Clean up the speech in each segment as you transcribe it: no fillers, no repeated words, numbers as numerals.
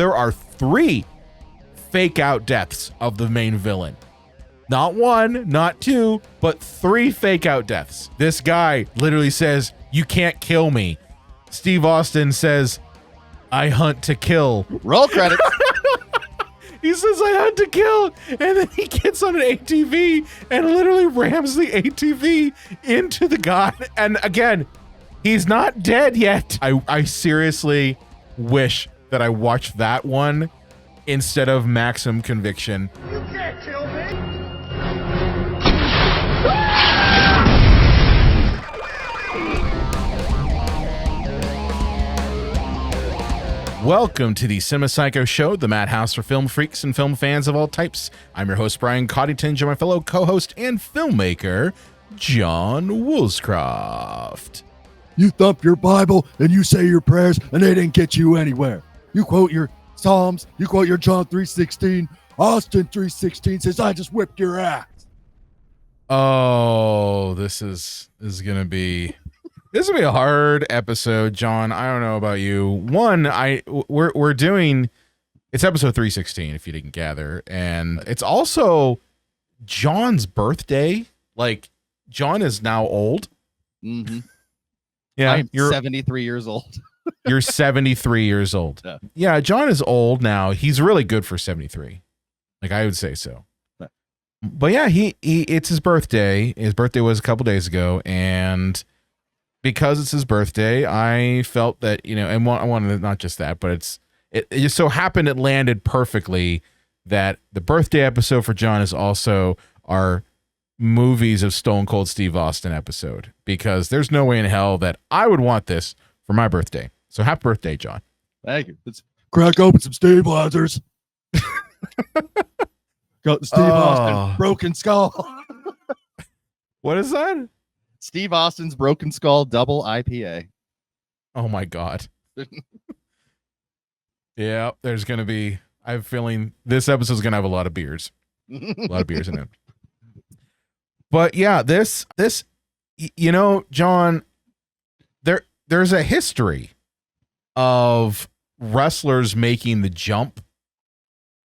there are 3 fake out deaths of the main villain. Not 1, not 2, but 3 fake out deaths. This guy literally says, "You can't kill me." Steve Austin says, "I hunt to kill." Roll credits. He says, "I hunt to kill," and then he gets on an ATV and literally rams the ATV into the guy. And again, he's not dead yet. I seriously wish that I watched that one instead of Maximum Conviction. You can't kill me! Welcome to the Cinema Psycho Show, the madhouse for film freaks and film fans of all types. I'm your host, Brian Coddington, and my fellow co-host and filmmaker, John Woolscroft. You thump your Bible and you say your prayers and they didn't get you anywhere. You quote your Psalms, you quote your John 3:16. Austin 3:16 says, "I just whipped your ass." Oh, this is gonna be a hard episode, John. I don't know about you. One, we're doing, it's episode 316 if you didn't gather, and it's also John's birthday. Like, John is now old. Mm-hmm. Yeah, I'm 73 years old. You're 73 years old. Yeah, John is old now. He's really good for 73. Like, I would say so. But yeah, it's his birthday. His birthday was a couple days ago, and because it's his birthday, I felt that, and I wanted not just that, but it just so happened it landed perfectly that the birthday episode for John is also our movies of Stone Cold Steve Austin episode, because there's no way in hell that I would want this for my birthday. So happy birthday, John. Thank you. Let's crack open some stabilizers. Got Steve Austin, Broken Skull. What is that? Steve Austin's Broken Skull Double IPA. Oh my God. Yeah, there's going to be, I have a feeling this episode's going to have a lot of beers. A lot of beers in it. But yeah, this, John, there's a history of wrestlers making the jump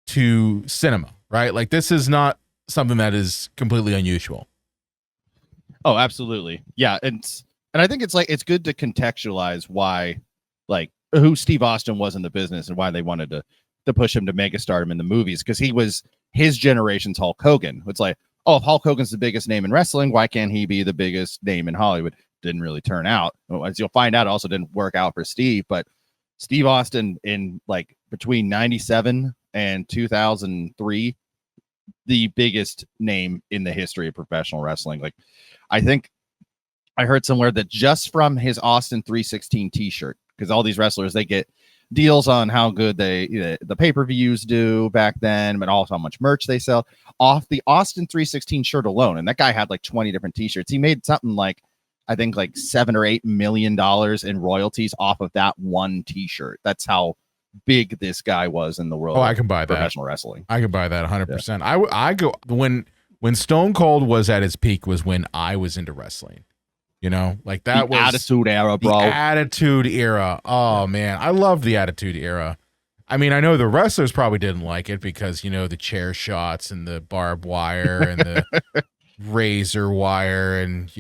to cinema, right? Like, this is not something that is completely unusual. Oh, absolutely. Yeah. And I think it's good to contextualize why, like, who Steve Austin was in the business and why they wanted to push him to megastardom in the movies, because he was his generation's Hulk Hogan. It's like, oh, if Hulk Hogan's the biggest name in wrestling, why can't he be the biggest name in Hollywood? Didn't really turn out. As you'll find out, also didn't work out for Steve. But Steve Austin, in like between 97 and 2003, the biggest name in the history of professional wrestling. Like, I think I heard somewhere that just from his Austin 316 t-shirt, because all these wrestlers, they get deals on how good the pay-per-views do back then, but also how much merch they sell off the Austin 316 shirt alone. And that guy had like 20 different t-shirts. He made something like, I think like $7 or $8 million in royalties off of that one t-shirt. That's how big this guy was in the world. Oh, I can buy that. Professional wrestling. I can buy that 100%. Yeah. I go when Stone Cold was at his peak was when I was into wrestling. Like that was Attitude Era, bro. The Attitude Era. Oh man, I love the Attitude Era. I mean, I know the wrestlers probably didn't like it because the chair shots and the barbed wire and the razor wire and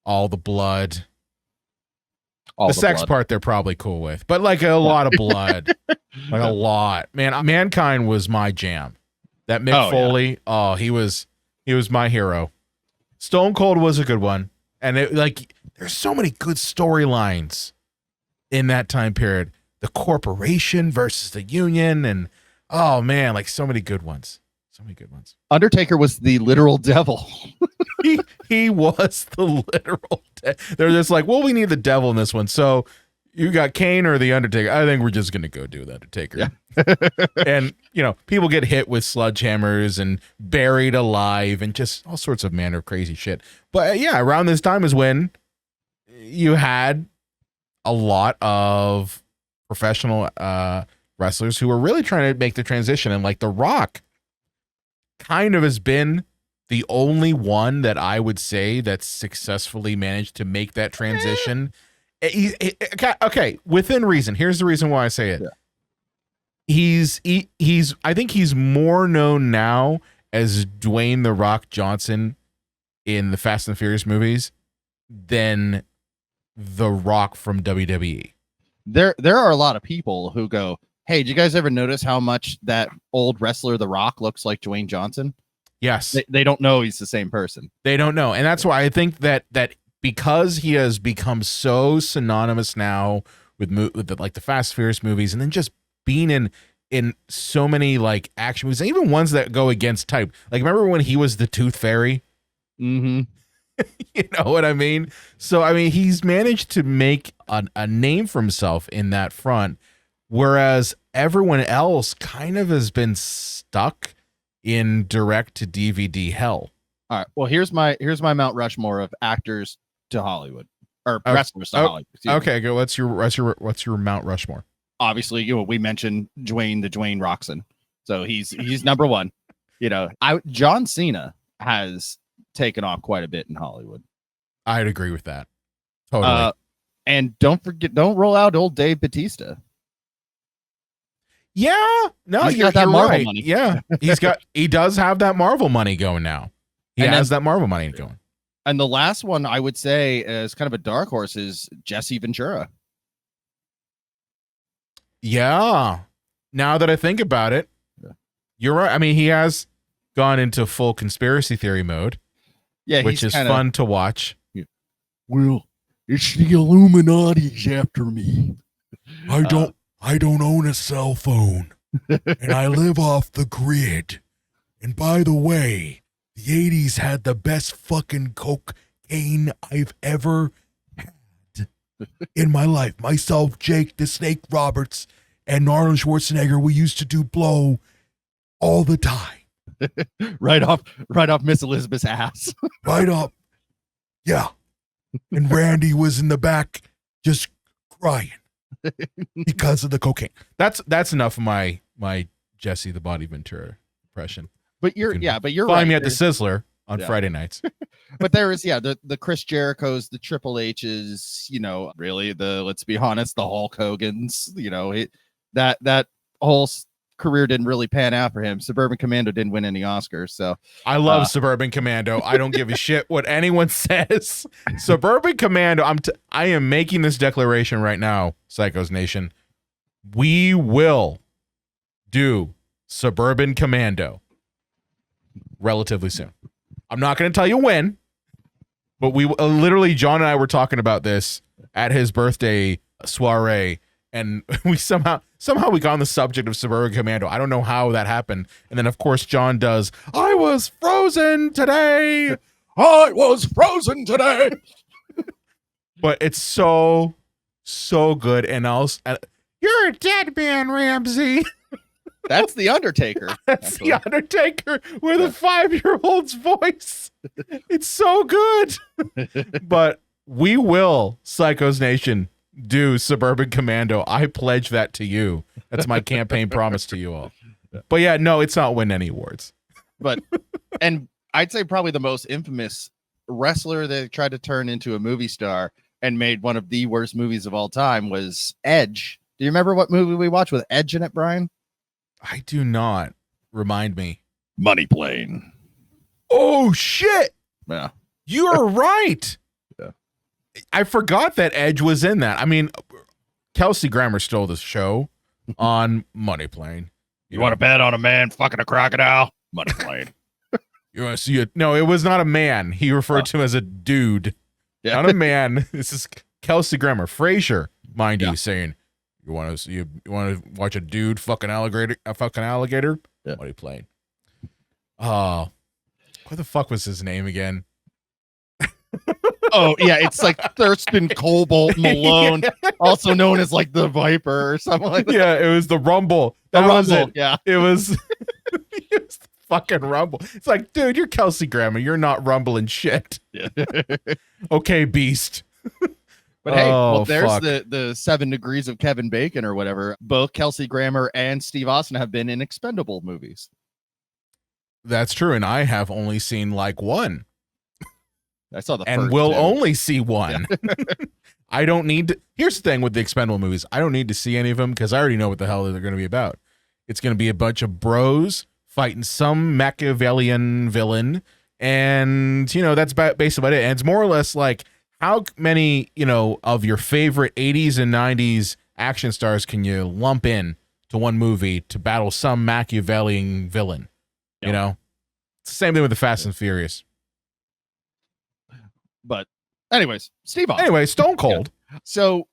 all the blood. The sex part they're probably cool with, but like a lot of blood, like a lot. Man, Mankind was my jam. That Mick Foley, he was my hero. Stone Cold was a good one, and there's so many good storylines in that time period. The corporation versus the union, and oh man, like so many good ones. So many good ones. Undertaker was the literal devil. he was the literal They're just like, well, we need the devil in this one. So you got Kane or the Undertaker. I think we're just going to go do the Undertaker. Yeah. And, people get hit with sledgehammers and buried alive and just all sorts of manner of crazy shit. But yeah, around this time is when you had a lot of professional wrestlers who were really trying to make the transition. And like The Rock kind of has been the only one that I would say that's successfully managed to make that transition. Okay, within reason. Here's the reason why I say it. Yeah. he's I think he's more known now as Dwayne the Rock Johnson in the Fast and the Furious movies than the Rock from WWE. There are a lot of people who go, hey, did you guys ever notice how much that old wrestler The Rock looks like Dwayne Johnson? Yes. They don't know he's the same person. They don't know. And that's why I think that because he has become so synonymous now with the Fast and Furious movies, and then just being in so many like action movies, and even ones that go against type. Like, remember when he was the Tooth Fairy? Mm-hmm. You know what I mean? So, I mean, he's managed to make a name for himself in that front, whereas everyone else kind of has been stuck in direct to DVD hell. All right. Well, here's my Mount Rushmore of actors to Hollywood, or wrestlers to Hollywood. Okay, go. What's your Mount Rushmore? Obviously, we mentioned Dwayne Roxon, so he's number one. John Cena has taken off quite a bit in Hollywood. I'd agree with that. Totally. And don't roll out old Dave Batista. Yeah, no, he's got that Marvel money. Yeah, he does have that Marvel money going now. He has that Marvel money going. And the last one I would say is kind of a dark horse is Jesse Ventura. Yeah. Now that I think about it, you're right. I mean, he has gone into full conspiracy theory mode. Yeah, which is fun to watch. Well, it's the Illuminati's after me. I don't own a cell phone, and I live off the grid. And by the way, the 80s had the best fucking cocaine I've ever had in my life. Myself, Jake the Snake Roberts, and Arnold Schwarzenegger, we used to do blow all the time. right off Miss Elizabeth's ass. Right up. Yeah. And Randy was in the back just crying because of the cocaine. That's enough of my Jesse the Body Ventura impression. But you're find right. Me at the Sizzler on Friday nights. But there is the Chris Jerichos, the Triple H's, really let's be honest, the Hulk Hogan's, that whole career didn't really pan out for him. Suburban Commando didn't win any Oscars, so I love Suburban Commando. I don't give a shit what anyone says. Suburban Commando. I am making this declaration right now, Psychos Nation. We will do Suburban Commando relatively soon. I'm not going to tell you when, but we literally, John and I were talking about this at his birthday soiree. And we somehow we got on the subject of Suburban Commando. I don't know how that happened. And then, of course, John does, I was frozen today. I was frozen today. But it's so good. And also, you're a dead man, Ramsey. That's the Undertaker. That's the Undertaker with a 5-year-old's voice. It's so good. But we will, Psychos Nation, do Suburban Commando. I pledge that to you. That's my campaign promise to you all. But yeah, no, it's not winning any awards. And I'd say probably the most infamous wrestler that tried to turn into a movie star and made one of the worst movies of all time was Edge. Do you remember what movie we watched with Edge in it, Brian? I do not. Remind me. Money Plane. Oh shit. Yeah. You're right. Yeah. I forgot that Edge was in that. I mean, Kelsey Grammer stole the show on Money Plane. You want to bet on a man fucking a crocodile? Money Plane. You want to see it? No, it was not a man. He referred to him as a dude. Yeah. Not a man. This is Kelsey Grammer. Frasier, mind you, saying, you want to watch a dude fucking alligator? Yeah. Money Plane. Oh, what the fuck was his name again? Oh yeah, it's like Thurston Cobalt Malone, also known as like the Viper or something like that. Yeah, it was the Rumble. That was Rumble, it. Yeah, it was. It was the fucking Rumble. It's like, dude, you're Kelsey Grammer. You're not rumbling shit. Yeah. Okay, Beast. But hey, well, there's the 7 Degrees of Kevin Bacon or whatever. Both Kelsey Grammer and Steve Austin have been in Expendable movies. That's true, and I have only seen like one. I saw the and first will two. only see one. Yeah. I don't need to. Here's the thing with the Expendable movies. I don't need to see any of them because I already know what the hell they're going to be about. It's going to be a bunch of bros fighting some Machiavellian villain. And, that's basically about it. And it's more or less like, how many, of your favorite 80s and 90s action stars can you lump in to one movie to battle some Machiavellian villain? Yep. It's the same thing with the Fast and Furious. But anyways, Steve Austin. Anyway, Stone Cold. Yeah. So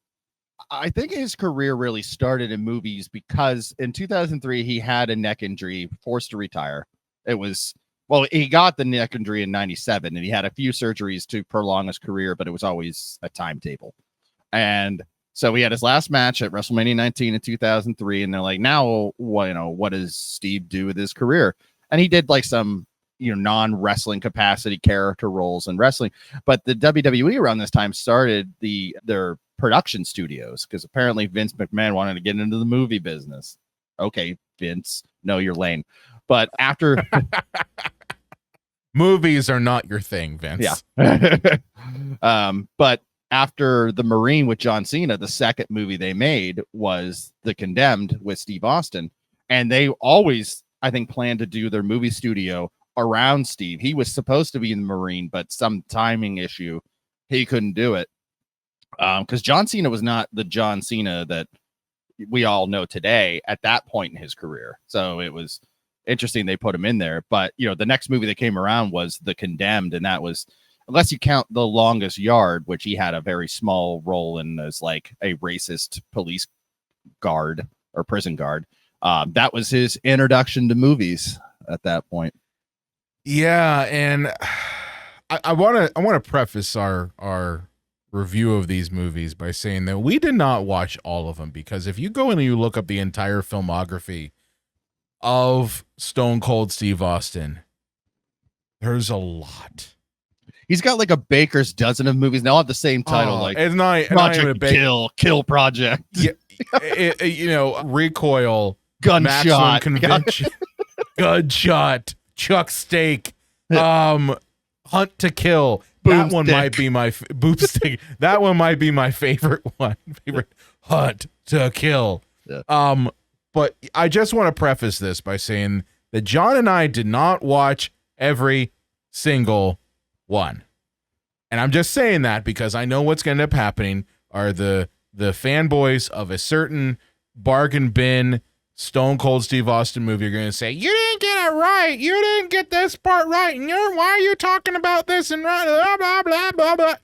I think his career really started in movies because in 2003, he had a neck injury, forced to retire. He got the neck injury in 97 and he had a few surgeries to prolong his career, but it was always a timetable. And so he had his last match at WrestleMania 19 in 2003. And they're like, now, what does Steve do with his career? And he did like some, non-wrestling capacity character roles in wrestling. But the WWE around this time started their production studios because apparently Vince McMahon wanted to get into the movie business. Okay, Vince, know your lane. But after movies are not your thing, Vince. Yeah. But after The Marine with John Cena, the second movie they made was The Condemned with Steve Austin. And they always, I think, planned to do their movie studio around Steve. He was supposed to be in The Marine, but some timing issue, he couldn't do it. Because John Cena was not the John Cena that we all know today at that point in his career. So it was interesting they put him in there. But, the next movie that came around was The Condemned. And that was, unless you count The Longest Yard, which he had a very small role in as like a racist police guard or prison guard. That was his introduction to movies at that point. Yeah. And I want to preface our review of these movies by saying that we did not watch all of them, because if you go and you look up the entire filmography of Stone Cold Steve Austin, there's a lot. He's got like a baker's dozen of movies. They all have the same title, like it's not Project Kill Project. Yeah, Recoil, Gunshot, Maximum Convention, Gunshot, Chuck Steak, Hunt to Kill. That one might be my boomstick. That one might be my favorite one. Hunt to Kill. Yeah. But I just want to preface this by saying that John and I did not watch every single one. And I'm just saying that because I know what's going to end up happening are the fanboys of a certain bargain bin Stone Cold Steve Austin movie are going to say, you didn't get it right. You didn't get this part right. And why are you talking about this and blah, blah, blah, blah, blah.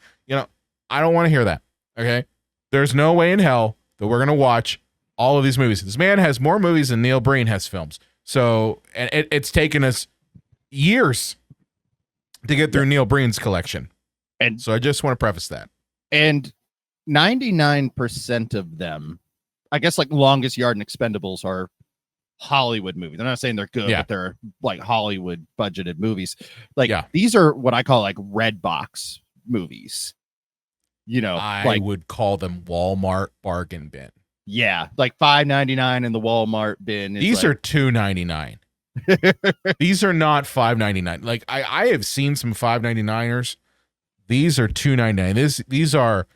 I don't want to hear that. Okay. There's no way in hell that we're going to watch all of these movies. This man has more movies than Neil Breen has films. So, and it's taken us years to get through Neil Breen's collection. And so I just want to preface that. And 99% of them, I guess, like Longest Yard and Expendables are Hollywood movies. I'm not saying they're good, but they're like Hollywood budgeted movies. Like these are what I call like red box movies. I would call them Walmart bargain bin. Yeah, like $5.99 in the Walmart bin. These are $2.99. These are not $5.99. Like I have seen some $5.99ers. These are $2.99. These are,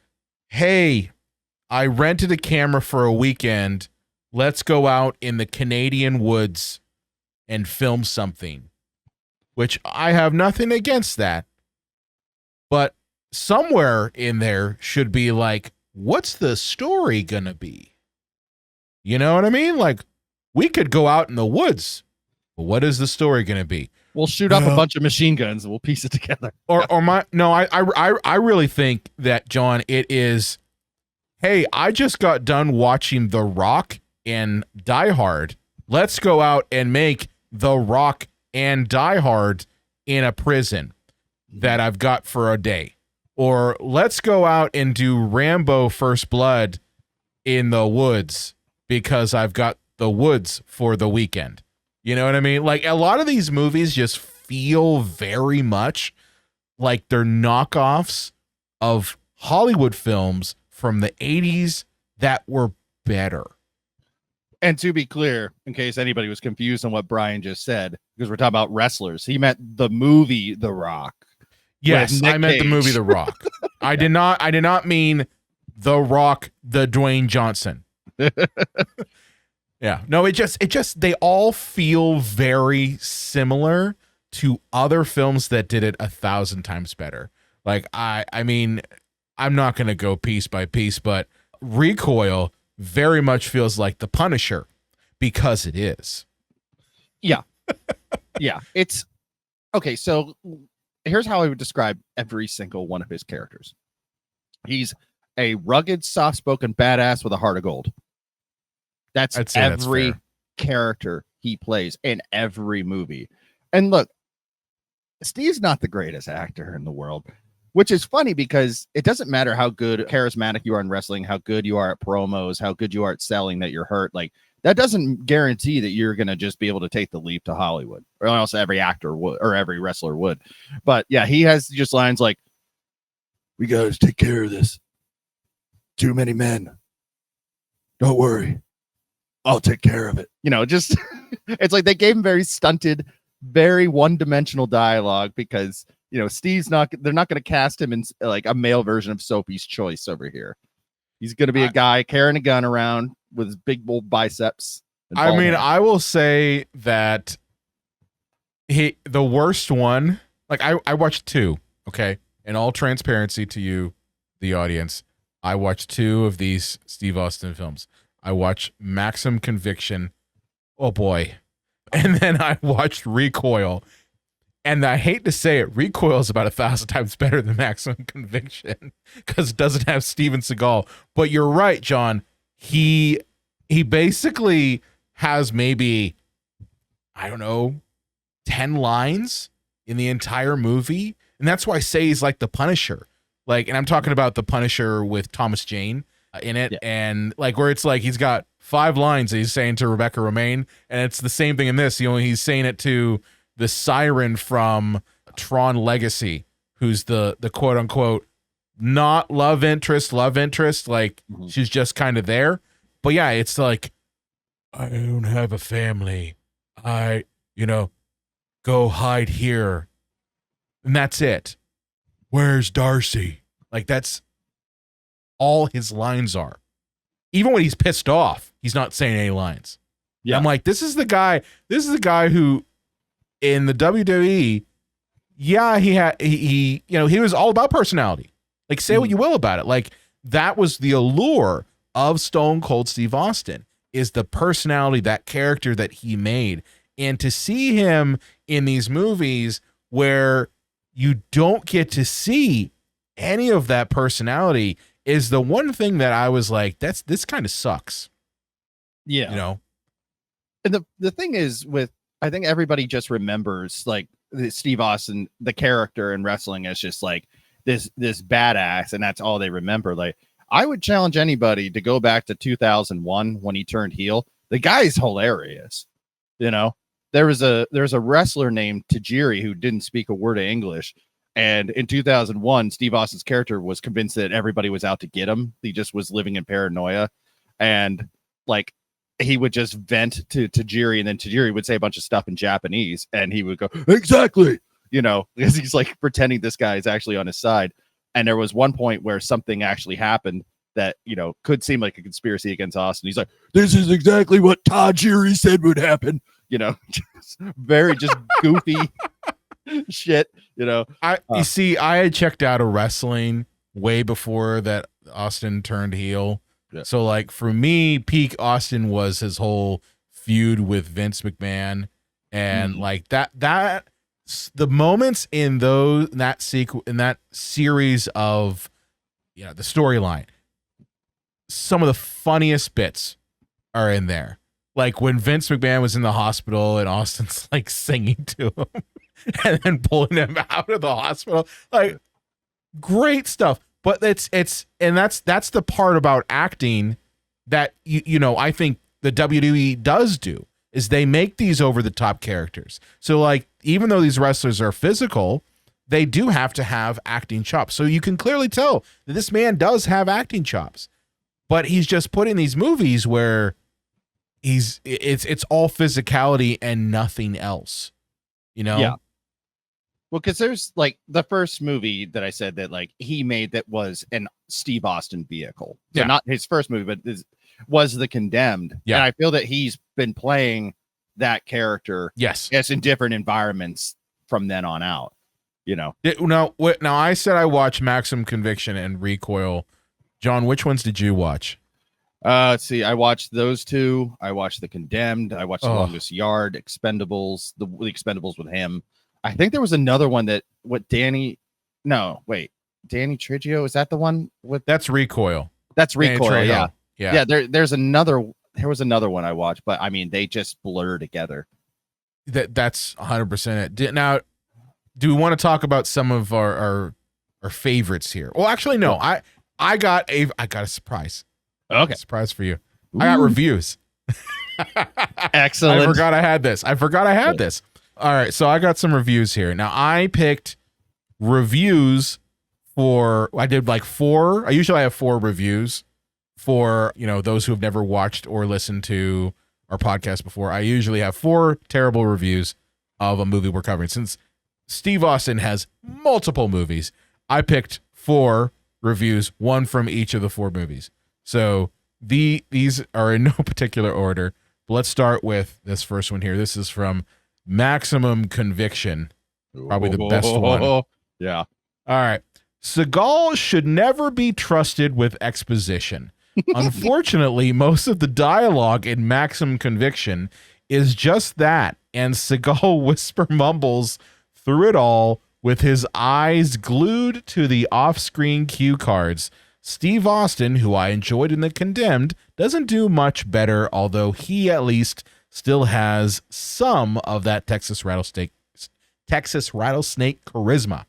hey, I rented a camera for a weekend. Let's go out in the Canadian woods and film something. Which I have nothing against that. But somewhere in there should be like, what's the story gonna be? You know what I mean? Like, we could go out in the woods, but what is the story going to be? We'll shoot up a bunch of machine guns and we'll piece it together. I really think that, John, it is, hey, I just got done watching The Rock and Die Hard. Let's go out and make The Rock and Die Hard in a prison that I've got for a day. Or let's go out and do Rambo First Blood in the woods, because I've got the woods for the weekend. You know what I mean? Like, a lot of these movies just feel very much like they're knockoffs of Hollywood films from the 80s that were better. And to be clear, in case anybody was confused on what Brian just said, because we're talking about wrestlers, he meant the movie The Rock. Yes, I meant the movie The Rock. I did not mean The Rock, the Dwayne Johnson. Yeah. No, it just they all feel very similar to other films that did it 1,000 times better. Like I mean, I'm not gonna go piece by piece, but Recoil very much feels like The Punisher because it is. Yeah. Yeah. It's okay. So here's how I would describe every single one of his characters. He's a rugged, soft-spoken badass with a heart of gold. That's every character he plays in every movie. And look, Steve's not the greatest actor in the world, which is funny because it doesn't matter how good, charismatic you are in wrestling, how good you are at promos, how good you are at selling that you're hurt. Like, that doesn't guarantee that you're going to just be able to take the leap to Hollywood, or else every actor would, or every wrestler would. But yeah, he has just lines like, "We got to take care of this. Too many men. Don't worry. I'll take care of it." You know, just it's like they gave him very stunted, very one-dimensional dialogue because, you know, they're not going to cast him in like a male version of Soapy's Choice over here. He's going to be a guy carrying a gun around with his big old biceps. I mean, I will say that the worst one, like I watched two, okay? In all transparency to you, the audience, I watched two of these Steve Austin films. I watched Maximum Conviction. Oh boy. And then I watched Recoil. And I hate to say it, Recoil is about 1,000 times better than Maximum Conviction because it doesn't have Steven Seagal. But you're right, John. He basically has maybe, I don't know, 10 lines in the entire movie. And that's why I say he's like the Punisher. Like, and I'm talking about the Punisher with Thomas Jane in it. Yeah. And like, where it's like he's got 5 lines that he's saying to Rebecca Romaine. And it's the same thing in this. You know, he's saying it to the siren from Tron Legacy, who's the quote unquote not love interest. Like, she's just kind of there. But yeah, it's like, I don't have a family. Go hide here. And that's it. Where's Darcy? Like, that's all his lines are. Even when he's pissed off, he's not saying any lines. Yeah. I'm like, this is the guy who in the WWE, yeah, he was all about personality. Like, say what you will about it. Like, that was the allure of Stone Cold Steve Austin, is the personality, that character that he made. And to see him in these movies where you don't get to see any of that personality is the one thing that I was like, this kind of sucks. Yeah. You know? And the thing is I think everybody just remembers like Steve Austin, the character in wrestling, as just like this badass, and that's all they remember. Like, I would challenge anybody to go back to 2001 when he turned heel. The guy's hilarious. You know, there's a wrestler named Tajiri who didn't speak a word of English. And in 2001, Steve Austin's character was convinced that everybody was out to get him. He just was living in paranoia. And like, he would just vent to Tajiri, and then Tajiri would say a bunch of stuff in Japanese, and he would go, exactly, you know, because he's like pretending this guy is actually on his side. And there was one point where something actually happened that, you know, could seem like a conspiracy against Austin. He's like, this is exactly what Tajiri said would happen. You know, just very just goofy shit, you know. You see, I had checked out of wrestling way before that Austin turned heel. Yeah. So like for me, peak Austin was his whole feud with Vince McMahon, and like that the moments in that series of, you know, the storyline, some of the funniest bits are in there. Like when Vince McMahon was in the hospital and Austin's like singing to him and then pulling him out of the hospital. Like, great stuff. But that's the part about acting that you know, I think the WWE does do, is they make these over the top characters. So like, even though these wrestlers are physical, they do have to have acting chops. So you can clearly tell that this man does have acting chops, but he's just put in these movies where it's all physicality and nothing else, you know? Yeah. Well, because there's like the first movie that I said that like he made that was an Steve Austin vehicle. So not his first movie, but was the Condemned. Yeah. And I feel that he's been playing that character. Yes. Yes, in different environments from then on out. You know. Now, I said I watched Maximum Conviction and Recoil. John, which ones did you watch? Let's see. I watched those two. I watched The Condemned. I watched The Longest Yard, Expendables, the Expendables with him. I think there was another one Danny Trejo, is that the one with? That's Recoil. That's Recoil. Yeah. Yeah. There was another one I watched, but I mean, they just blur together. That's 100% it. Now, do we want to talk about some of our favorites here? Well, actually, no. I got a surprise. Okay. Surprise for you. I got reviews. Excellent. I forgot I had this. All right, so I got some reviews here. Now, I picked reviews I did like 4. I usually have 4 reviews for, those who have never watched or listened to our podcast before. I usually have 4 terrible reviews of a movie we're covering. Since Steve Austin has multiple movies, I picked 4 reviews, 1 from each of the 4 movies. So these are in no particular order. But let's start with this first one here. This is from Maximum Conviction. Probably the best one. Yeah. All right. Seagal should never be trusted with exposition. Unfortunately, most of the dialogue in Maximum Conviction is just that, and Seagal whisper mumbles through it all with his eyes glued to the off-screen cue cards. Steve Austin, who I enjoyed in The Condemned, doesn't do much better, although he at least still has some of that Texas rattlesnake charisma.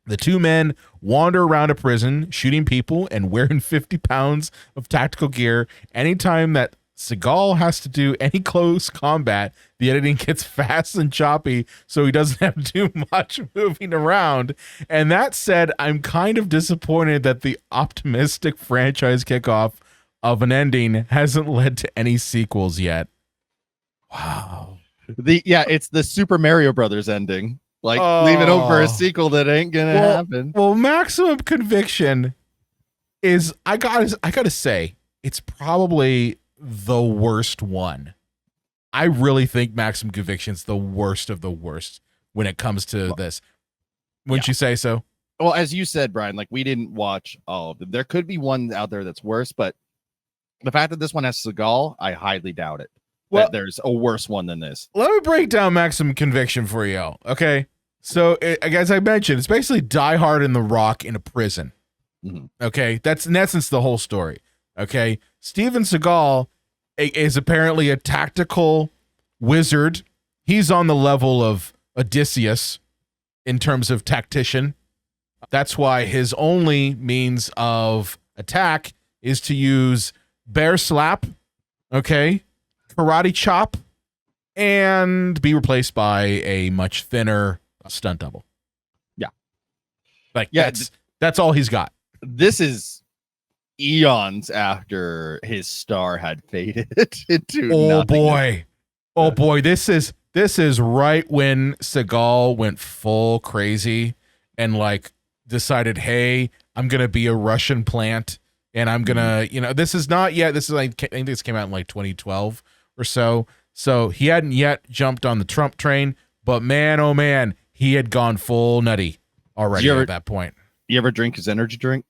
The 2 men wander around a prison, shooting people and wearing 50 pounds of tactical gear. Anytime that Seagal has to do any close combat, the editing gets fast and choppy, so he doesn't have to do much moving around. And that said, I'm kind of disappointed that the optimistic franchise kickoff of an ending hasn't led to any sequels yet. Wow. It's the Super Mario Brothers ending. Leave it over for a sequel that ain't gonna happen. Well, Maximum Conviction is, I gotta say, it's probably the worst one. I really think Maximum Conviction's the worst of the worst when it comes to this. Wouldn't you say so? Well, as you said, Brian, we didn't watch all of them. There could be one out there that's worse, but the fact that this one has Seagal, I highly doubt it. Well, that there's a worse one than this. Let me break down Maximum Conviction for you, okay? So, as I mentioned, it's basically Die Hard and The Rock in a prison. Mm-hmm. Okay? That's in essence the whole story. Okay? Steven Seagal is apparently a tactical wizard. He's on the level of Odysseus in terms of tactician. That's why his only means of attack is to use bear slap, okay, karate chop, and be replaced by a much thinner stunt double. Yeah. That's all he's got. This is eons after his star had faded into nothing. Boy, this is right when Seagal went full crazy and decided, hey, I'm gonna be a Russian plant and I'm gonna, this is not yet. This is I think this came out in 2012 or so. So he hadn't yet jumped on the Trump train, but man, oh man, he had gone full nutty already at that point. You ever drink his energy drink?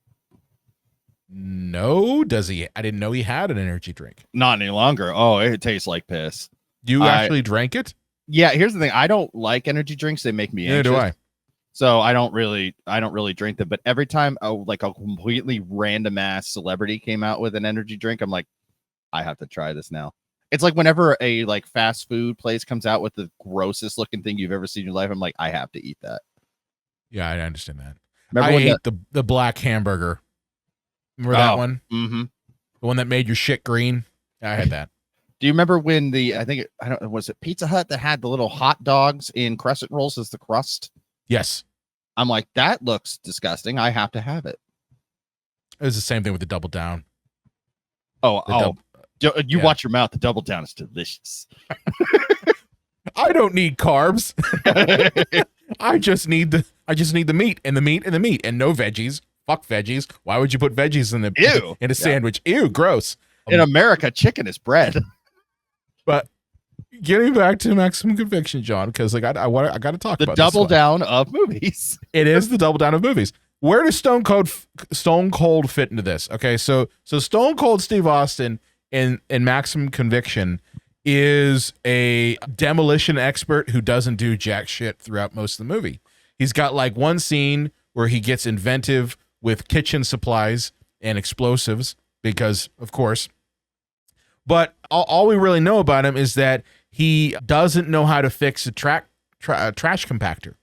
No, does he? I didn't know he had an energy drink. Not any longer. Oh, it tastes like piss. You actually drank it? Yeah. Here's the thing. I don't like energy drinks. They make me anxious. Neither do I. So I don't really drink them. But every time a completely random ass celebrity came out with an energy drink, I'm like, I have to try this now. It's like whenever a fast food place comes out with the grossest looking thing you've ever seen in your life, I'm like, I have to eat that. Yeah, I understand that. Remember I ate the black hamburger. Remember that one? Mm-hmm. The one that made your shit green? I had that. Do you remember when was it Pizza Hut that had the little hot dogs in crescent rolls as the crust? Yes. I'm like, that looks disgusting. I have to have it. It was the same thing with the Double Down. You watch your mouth. The Double Down is delicious. I don't need carbs. I just need the meat and the meat and the meat and no veggies. Fuck veggies. Why would you put veggies in a sandwich? Ew, gross. In America, chicken is bread. But getting back to Maximum Conviction, John, because like I got to talk The about double this one. down of movies. It is the double down of movies. Where does Stone Cold fit into this? Okay, so Stone Cold Steve Austin in Maximum Conviction is a demolition expert who doesn't do jack shit throughout most of the movie. He's got like one scene where he gets inventive with kitchen supplies and explosives because, of course. But all we really know about him is that he doesn't know how to fix a trash compactor.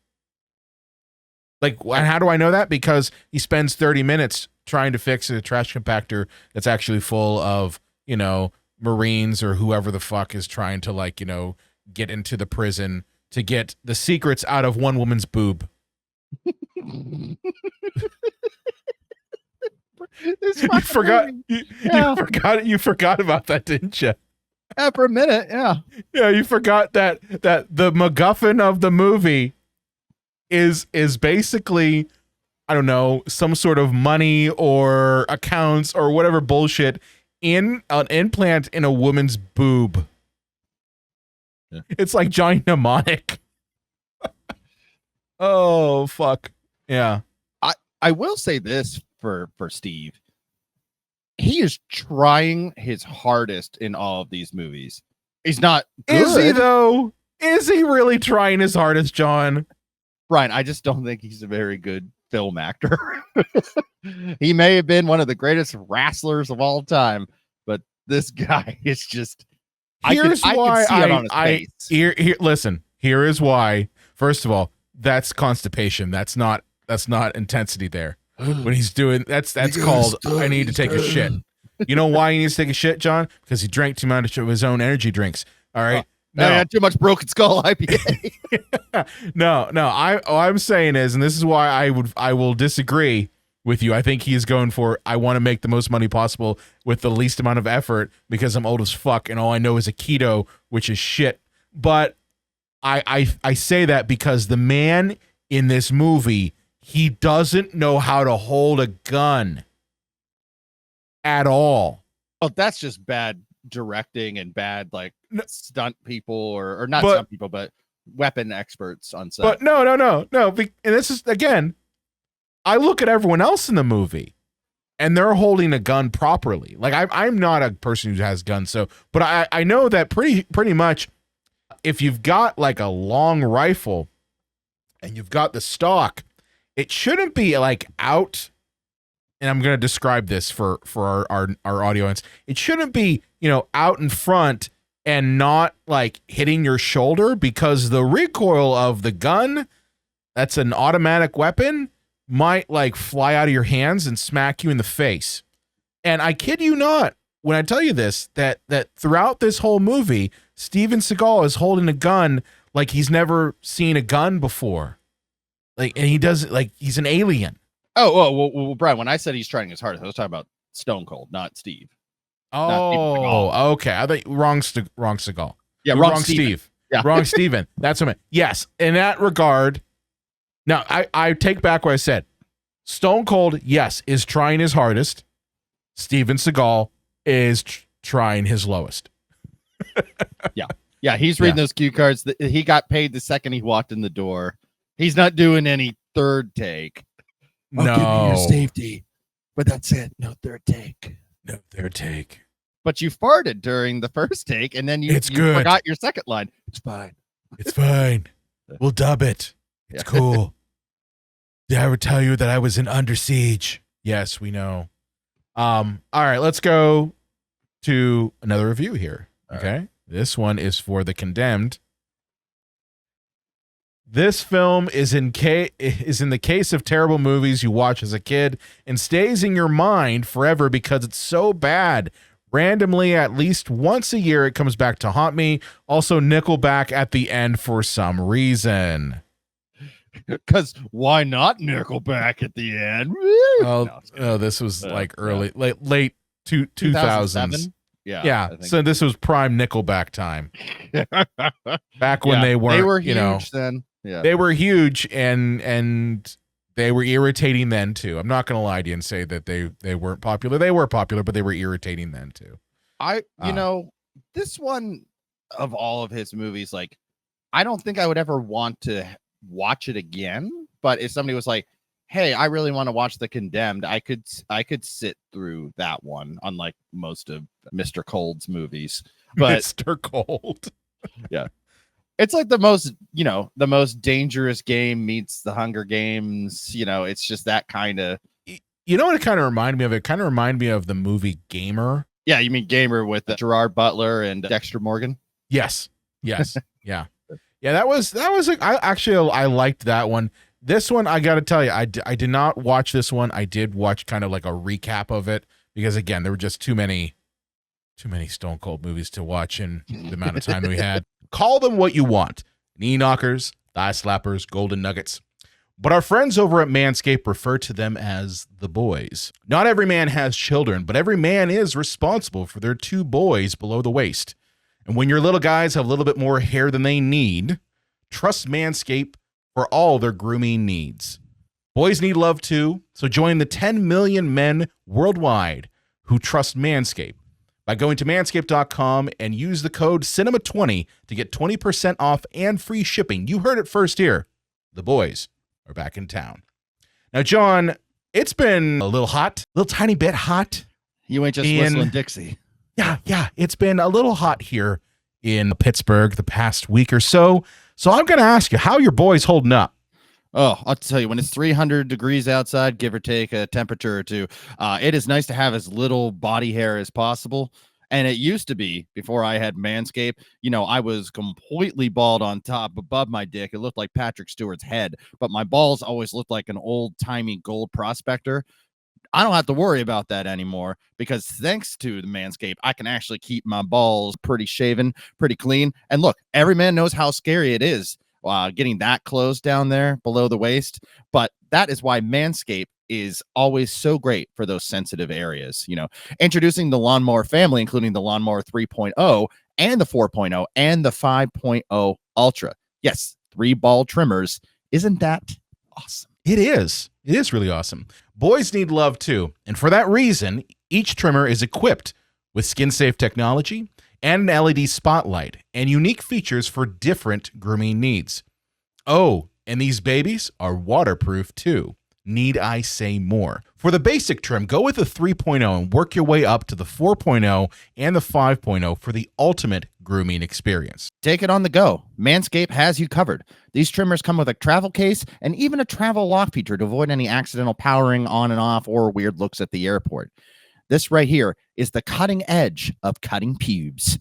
Like, and how do I know that? Because he spends 30 minutes trying to fix a trash compactor that's actually full of, Marines or whoever the fuck is trying to, like, get into the prison to get the secrets out of one woman's boob. You forgot about that, didn't you? Yeah, for a minute, yeah. Yeah, you forgot that the MacGuffin of the movie is basically, I don't know, some sort of money or accounts or whatever bullshit in an implant in a woman's boob. Yeah. It's like Johnny Mnemonic. Oh fuck. Yeah. I will say this for Steve. He is trying his hardest in all of these movies. He's not good. Is he though? Is he really trying his hardest, John? Brian, I just don't think he's a very good film actor. He may have been one of the greatest wrestlers of all time, but this guy is just. Here's why I can see it on his face. Here, listen. Here is why. First of all, that's constipation. That's not intensity there. When he's doing that's called I need to take a shit. You know why he needs to take a shit, John? Because he drank too much of his own energy drinks. All right. No, I had too much Broken Skull IPA. No. All I'm saying is, and this is why I will disagree with you. I think he is going for I want to make the most money possible with the least amount of effort because I'm old as fuck and all I know is a keto, which is shit. But I say that because the man in this movie, he doesn't know how to hold a gun at all. Oh, that's just bad directing and bad stunt people or not stunt people, but weapon experts on set. But no. And this is, again, I look at everyone else in the movie and they're holding a gun properly. Like I'm not a person who has guns. But I know that pretty much if you've got like a long rifle and you've got the stock, it shouldn't be like out. And I'm going to describe this for our audience. It shouldn't be, out in front and not like hitting your shoulder because the recoil of the gun, that's an automatic weapon, might like fly out of your hands and smack you in the face. And I kid you not when I tell you this, that throughout this whole movie, Steven Seagal is holding a gun like he's never seen a gun before. Like, and he does like he's an alien. Well, Brian, when I said he's trying his hardest, I was talking about Stone Cold, not Steve. Oh, okay. I thought wrong Seagal. Yeah, wrong Steve. Yeah. Wrong Steven. That's what I meant. Yes, in that regard. Now, I take back what I said. Stone Cold, yes, is trying his hardest. Steven Seagal is trying his lowest. Yeah, he's reading those cue cards. He got paid the second he walked in the door. He's not doing any third take. I'll give you your safety, but that's it. No third take. No third take. But you farted during the first take, and then you forgot your second line. It's fine. It's fine. We'll dub it. It's cool. Did I ever tell you that I was in Under Siege? Yes, we know. All right, let's go to another review here. Okay. This one is for The Condemned. This film is in the case of terrible movies you watch as a kid and stays in your mind forever because it's so bad. Randomly, at least once a year, it comes back to haunt me. Also, Nickelback at the end for some reason. Because why not Nickelback at the end? This was like late 2000s. Yeah. So this was prime Nickelback time. Back when they were huge then. Yeah. They were huge and they were irritating then too. I'm not gonna lie to you and say that they weren't popular. They were popular, but they were irritating then too. This one of all of his movies, like, I don't think I would ever want to watch it again. But if somebody was like, hey, I really want to watch The Condemned, I could sit through that one, unlike most of Mr. Cold's movies. But Mr. Cold. Yeah. It's like the most dangerous game meets the Hunger Games. It's just that kind of. You know what it kind of reminded me of? It kind of reminded me of the movie Gamer. Yeah, you mean Gamer with Gerard Butler and Dexter Morgan? Yes. Yeah. Yeah, that was like, I liked that one. This one, I got to tell you, I did not watch this one. I did watch kind of like a recap of it because, again, there were just too many Stone Cold movies to watch in the amount of time we had. Call them what you want. Knee knockers, thigh slappers, golden nuggets. But our friends over at Manscaped refer to them as the boys. Not every man has children, but every man is responsible for their 2 boys below the waist. And when your little guys have a little bit more hair than they need, trust Manscaped for all their grooming needs. Boys need love too, so join the 10 million men worldwide who trust Manscaped by going to manscaped.com and use the code CINEMA20 to get 20% off and free shipping. You heard it first here. The boys are back in town. Now, John, it's been a little hot, a little tiny bit hot. You ain't just whistling Dixie. Yeah. It's been a little hot here in Pittsburgh the past week or so. So I'm going to ask you, how are your boys holding up? Oh, I'll tell you, when it's 300 degrees outside, give or take a temperature or two, it is nice to have as little body hair as possible. And it used to be, before I had Manscaped, I was completely bald on top above my dick. It looked like Patrick Stewart's head, but my balls always looked like an old-timey gold prospector. I don't have to worry about that anymore because thanks to the Manscaped, I can actually keep my balls pretty shaven, pretty clean. And look, every man knows how scary it is getting that close down there below the waist. But that is why Manscaped is always so great for those sensitive areas. Introducing the Lawnmower family, including the Lawnmower 3.0 and the 4.0 and the 5.0 Ultra. Yes, 3 ball trimmers. Isn't that awesome? It is. It is really awesome. Boys need love too. And for that reason, each trimmer is equipped with skin-safe technology and an LED spotlight and unique features for different grooming needs. Oh, and these babies are waterproof too. Need I say more? For the basic trim, go with the 3.0 and work your way up to the 4.0 and the 5.0 for the ultimate grooming experience. Take it on the go. Manscaped has you covered. These trimmers come with a travel case and even a travel lock feature to avoid any accidental powering on and off or weird looks at the airport. This right here is the cutting edge of cutting pubes.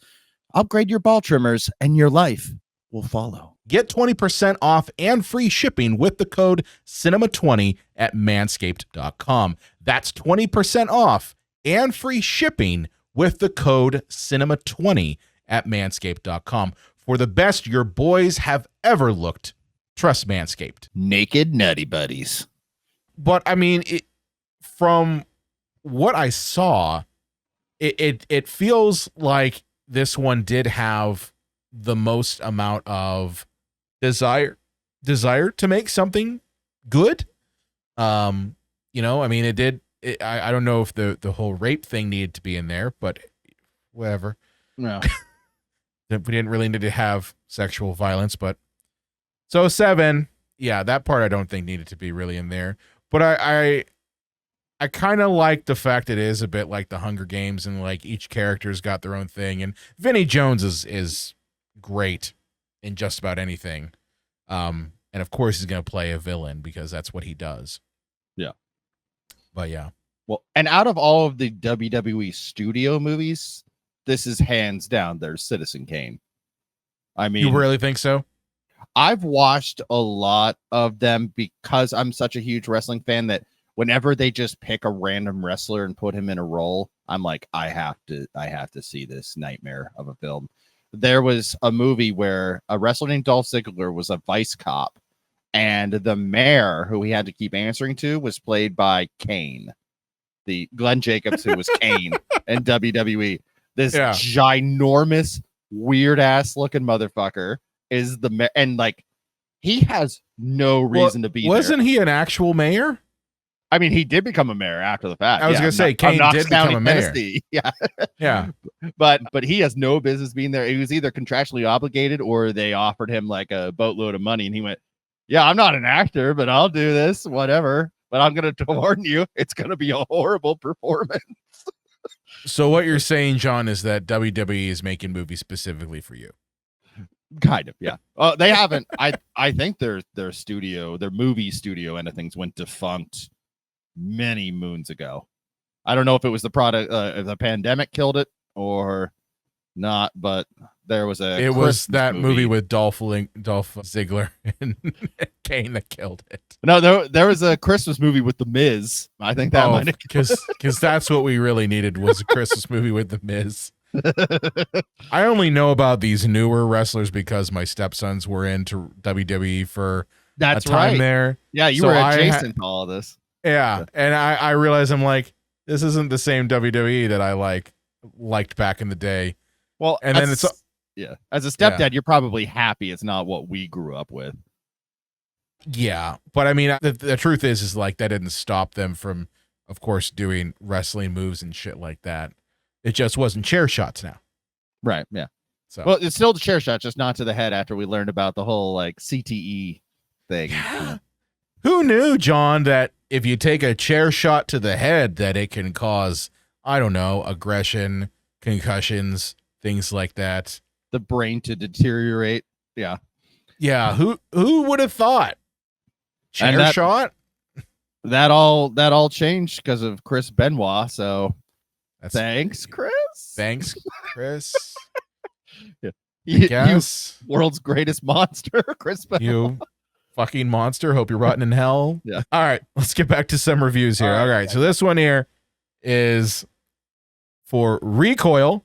Upgrade your ball trimmers and your life will follow. Get 20% off and free shipping with the code CINEMA20 at manscaped.com. That's 20% off and free shipping with the code CINEMA20 at manscaped.com. For the best your boys have ever looked, trust Manscaped. Naked nutty buddies. But I mean, from what I saw, it feels like this one did have the most amount of desire to make something good. I mean, it did. I don't know if the whole rape thing needed to be in there, but whatever. No, we didn't really need to have sexual violence, but so 7, yeah, that part I don't think needed to be really in there. But I kind of like the fact it is a bit like the Hunger Games and like each character's got their own thing. And Vinnie Jones is great in just about anything. And of course he's going to play a villain because that's what he does. Yeah. But yeah. Well, and out of all of the WWE studio movies, this is hands down their Citizen Kane. I mean, you really think so? I've watched a lot of them because I'm such a huge wrestling fan that whenever they just pick a random wrestler and put him in a role, I'm like, I have to see this nightmare of a film. There was a movie where a wrestler named Dolph Ziggler was a vice cop, and the mayor who he had to keep answering to was played by Kane, the Glenn Jacobs, who was Kane in WWE. This ginormous, weird ass looking motherfucker is the mayor, and like he has no reason to be. Wasn't he an actual mayor? I mean, he did become a mayor after the fact. I was gonna say Kane Knox did become County, a mayor. Tennessee. Yeah, Yeah. but he has no business being there. He was either contractually obligated or they offered him like a boatload of money, and he went, "Yeah, I'm not an actor, but I'll do this, whatever. But I'm gonna warn you, it's gonna be a horrible performance." So what you're saying, John, is that WWE is making movies specifically for you. Kind of, yeah. They haven't. I think their studio, their movie studio end of things went defunct many moons ago. I don't know if it was the product, if the pandemic killed it or not, but there was a. It was Christmas that movie with Dolph Ziggler and Kane that killed it. No, there was a Christmas movie with The Miz. I think that might have because that's what we really needed was a Christmas movie with The Miz. I only know about these newer wrestlers because my stepsons were into WWE for That's a time right. there. Yeah, you were adjacent to all of this. Yeah, and I realized I'm like, this isn't the same WWE that I liked back in the day. Well, and then it's as a stepdad, you're probably happy it's not what we grew up with. Yeah, but I mean, the truth is like that didn't stop them from, of course, doing wrestling moves and shit like that. It just wasn't chair shots now. Right. Yeah. So well, it's still the chair shot, just not to the head. After we learned about the whole like CTE thing. Yeah. Who knew, John, that if you take a chair shot to the head, that it can cause, I don't know, aggression, concussions, things like that. The brain to deteriorate. Yeah. Yeah. Who would have thought? Chair shot? That all changed because of Chris Benoit. So thanks, Chris. Thanks, Chris. Yeah. You world's greatest monster, Chris Benoit. You fucking monster. Hope you're rotting in hell. Yeah. All right. Let's get back to some reviews here. All right. So this one here is for Recoil,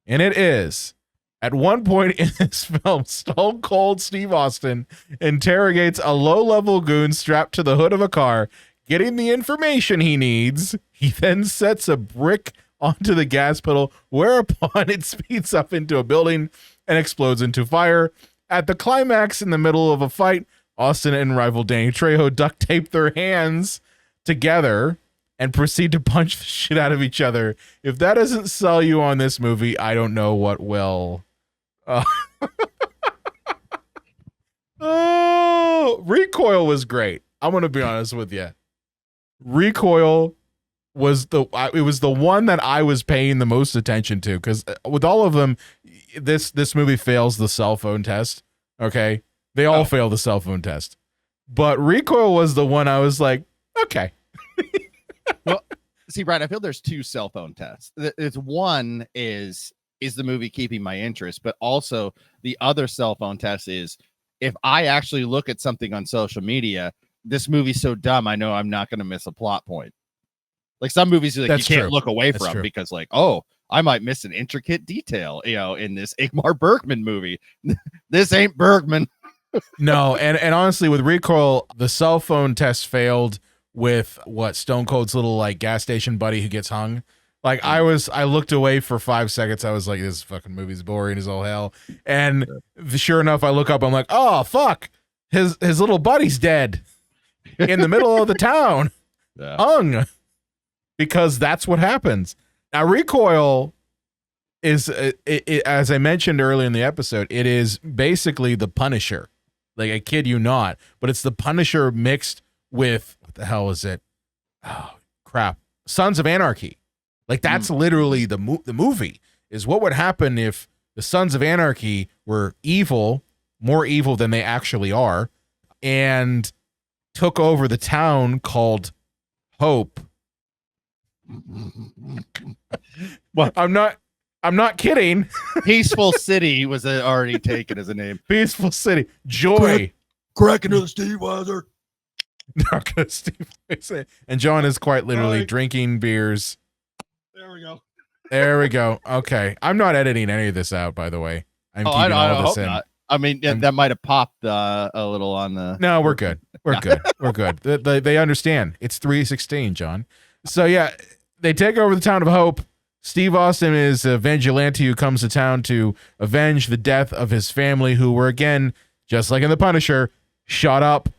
and it is at one point in this film, Stone Cold Steve Austin interrogates a low-level goon strapped to the hood of a car, getting the information he needs. He then sets a brick onto the gas pedal, whereupon it speeds up into a building and explodes into fire. At the climax, in the middle of a fight, Austin and rival Danny Trejo duct tape their hands together and proceed to punch the shit out of each other. If that doesn't sell you on this movie, I don't know what will. Oh, Recoil was great. I'm going to be honest with you. Recoil was the one that I was paying the most attention to, because with all of them, this movie fails the cell phone test. Okay. They all fail the cell phone test, but Recoil was the one I was like, okay. Well, see, Brian, I feel there's two cell phone tests. It's one is the movie keeping my interest, but also the other cell phone test is if I actually look at something on social media, this movie's so dumb, I know I'm not going to miss a plot point. Like some movies, like That's you can't true. look away That's from true. because, like, oh, I might miss an intricate detail, in this Ingmar Bergman movie. This ain't Bergman. No, and honestly, with Recoil, the cell phone test failed with what Stone Cold's little like gas station buddy who gets hung. Like I looked away for 5 seconds. I was like, this fucking movie's boring as all hell. And sure enough, I look up. I'm like, oh fuck, his little buddy's dead in the middle of the town, hung, because that's what happens. Now, Recoil is, as I mentioned earlier in the episode, it is basically the Punisher. Like, I kid you not, but it's the Punisher mixed with, what the hell is it? Oh, crap. Sons of Anarchy. Like, that's literally the movie, is what would happen if the Sons of Anarchy were evil, more evil than they actually are, and took over the town called Hope. Well, I'm not kidding. Peaceful City was already taken as a name. Peaceful City. Joy. Crack into the Steve Weiser. And John is quite literally drinking beers. There we go. There we go. Okay. I'm not editing any of this out, by the way. I'm keeping all this in. Not. I mean, that might have popped a little on the... No, we're good. We're good. We're good. They understand. It's 3:16, John. So, yeah, they take over the town of Hope. Steve Austin is a vigilante who comes to town to avenge the death of his family, who were, again, just like in The Punisher, shot up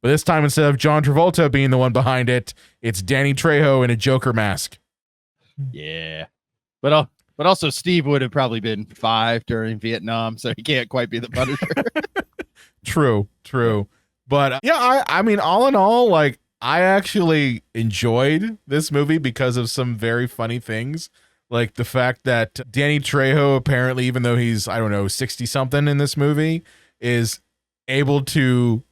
But this time, instead of John Travolta being the one behind it, it's Danny Trejo in a Joker mask. Yeah. But also Steve would have probably been 5 during Vietnam, so he can't quite be the Punisher. True. But yeah, I mean, all in all, like, I actually enjoyed this movie because of some very funny things. Like the fact that Danny Trejo, apparently, even though he's, I don't know, 60 something in this movie, is able to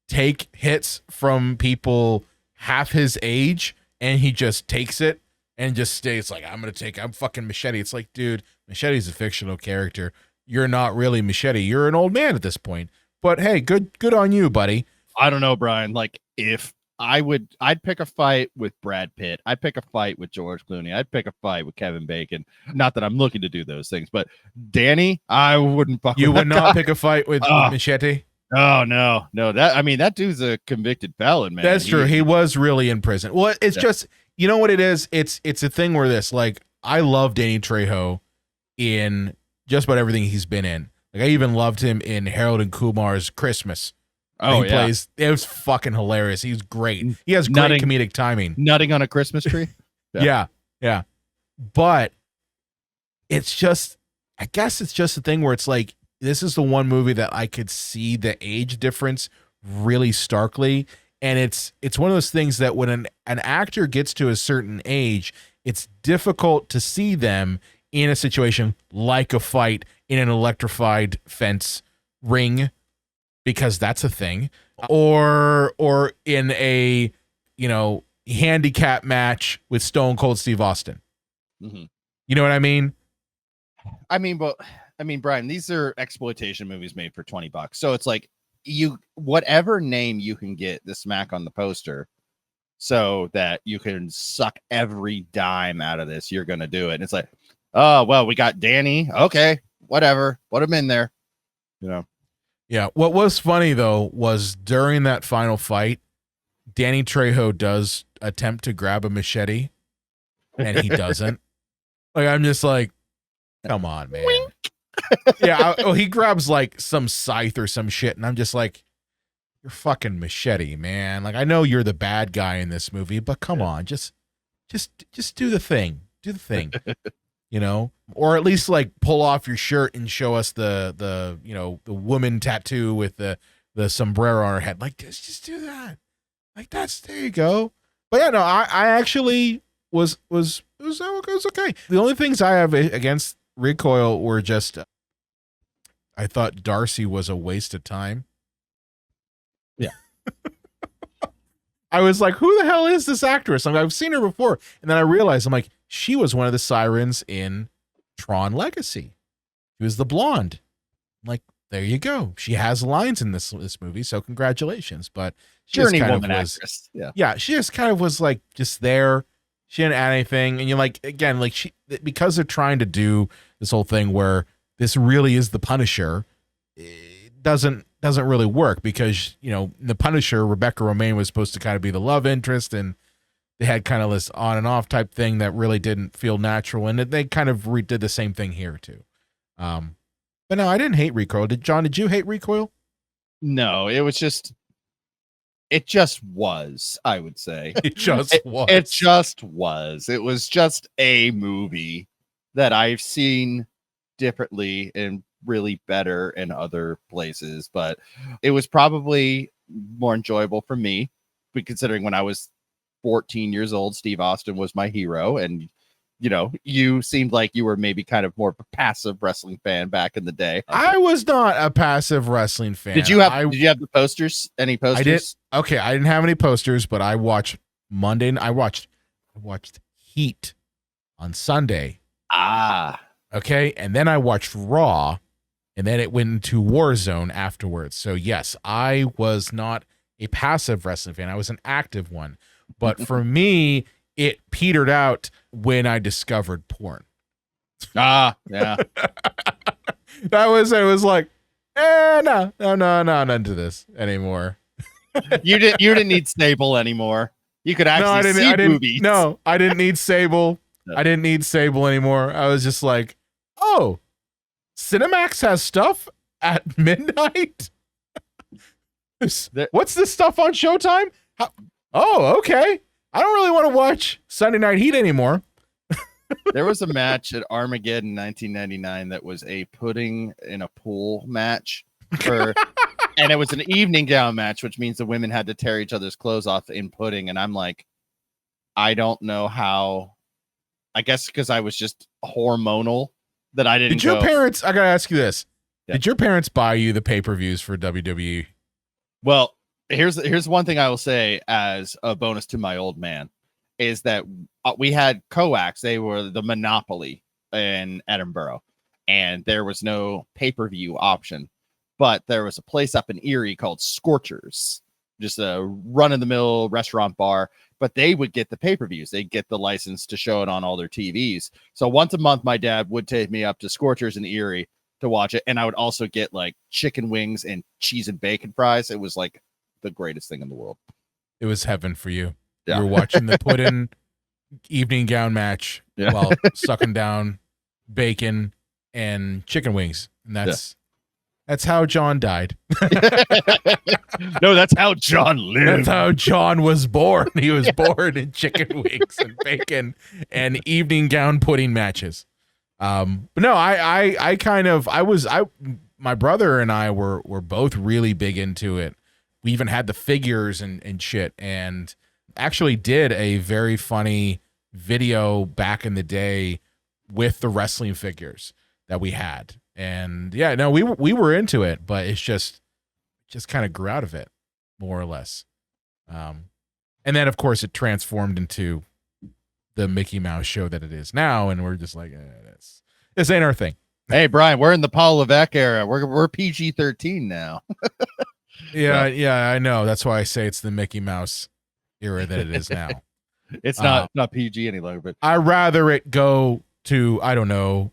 take hits from people half his age, and he just takes it and just stays like, I'm fucking Machete. It's like, dude, Machete's a fictional character. You're not really Machete. You're an old man at this point. But hey, good on you, buddy. I don't know, Brian. Like, if I'd pick a fight with Brad Pitt. I'd pick a fight with George Clooney. I'd pick a fight with Kevin Bacon. Not that I'm looking to do those things, but Danny, I wouldn't fuck with You would that not guy. pick a fight with Machete? Oh, no. That dude's a convicted felon, man. That's true. He was really in prison. Well, it's just, you know what it is? It's a thing where this, like, I love Danny Trejo in just about everything he's been in. Like, I even loved him in Harold and Kumar's Christmas. Oh, he plays. It was fucking hilarious. He's great. He has great comedic timing. Nutting on a Christmas tree. Yeah. But it's just, I guess it's just a thing where it's like, this is the one movie that I could see the age difference really starkly. And it's one of those things that when an actor gets to a certain age, it's difficult to see them in a situation like a fight in an electrified fence ring, because that's a thing, or in a, you know, handicap match with Stone Cold Steve Austin. Mm-hmm. You know what I mean? Brian, these are exploitation movies made for $20. So it's like, whatever name you can get the smack on the poster so that you can suck every dime out of this, you're going to do it. And it's like, oh, well, we got Danny. Okay, whatever. Put him in there. You know? Yeah. What was funny, though, was during that final fight, Danny Trejo does attempt to grab a machete, and he doesn't. Like, I'm just like, come on, man. Yeah. He grabs like some scythe or some shit, and I'm just like, you're fucking Machete, man. Like, I know you're the bad guy in this movie, but come on, just do the thing. Do the thing. You know, or at least like pull off your shirt and show us the you know, the woman tattoo with the sombrero on her head. Like, just do that. Like, there you go. But yeah, no, I actually was okay. The only things I have against Recoil were just, I thought Darcy was a waste of time. Yeah. I was like, who the hell is this actress? I've seen her before. And then I realized, I'm like, she was one of the sirens in Tron Legacy. She was the blonde. I'm like, there you go. She has lines in this movie, so congratulations. But she Journeywoman actress. Yeah, she just kind of was like just there. She didn't add anything. And you're like, again, like because they're trying to do this whole thing where this really is the Punisher, it doesn't really work, because, you know, the Punisher, Rebecca Romijn was supposed to kind of be the love interest, and they had kind of this on and off type thing that really didn't feel natural, and they kind of did the same thing here too. But no, I didn't hate Recoil. Did you hate Recoil? No, it just was, I would say. It just was. It just was. It was just a movie that I've seen differently and really better in other places, but it was probably more enjoyable for me, considering when I was 14 years old, Steve Austin was my hero, and you know, you seemed like you were maybe kind of more of a passive wrestling fan back in the day. I was not a passive wrestling fan. Did you have the posters? Any posters? I did. Okay, I didn't have any posters, but I watched Monday. I watched Heat on Sunday. Okay, and then I watched Raw, and then it went into Warzone afterwards. So yes, I was not a passive wrestling fan. I was an active one. But for me, it petered out when I discovered porn. Yeah. It was like, no, not into this anymore. You didn't need Sable anymore. You could actually see movies. No, I didn't need Sable. I didn't need Sable anymore. I was just like, oh, Cinemax has stuff at midnight. What's this stuff on Showtime? Oh, okay. I don't really want to watch Sunday Night Heat anymore. There was a match at Armageddon 1999 that was a pudding in a pool match and it was an evening gown match, which means the women had to tear each other's clothes off in pudding. And I'm like, I don't know how. I guess because I was just hormonal that I didn't. Did your parents? I gotta ask you this: Did your parents buy you the pay-per-views for WWE? Well, here's one thing I will say as a bonus to my old man is that we had coax. They were the monopoly in Edinburgh, and there was no pay-per-view option. But there was a place up in Erie called Scorchers, just a run-of-the-mill restaurant bar. But they would get the pay-per-views. They'd get the license to show it on all their TVs. So once a month, my dad would take me up to Scorchers in Erie to watch it. And I would also get like chicken wings and cheese and bacon fries. It was like the greatest thing in the world. It was heaven for you. Yeah. You were watching the put-in evening gown match while sucking down bacon and chicken wings. And that's how John died. No, that's how John lived. That's how John was born. He was born in chicken wings and bacon and evening gown pudding matches. But no, my brother and I were both really big into it. We even had the figures and shit, and actually did a very funny video back in the day with the wrestling figures that we had. And yeah, no, we were into it, but it's just kind of grew out of it, more or less. And then of course it transformed into the Mickey Mouse show that it is now, and we're just like, this ain't our thing. Hey Brian, we're in the Paul Levesque era. We're PG-13 now. Yeah, I know. That's why I say it's the Mickey Mouse era that it is now. It's not PG any longer, but I'd rather it go to, I don't know,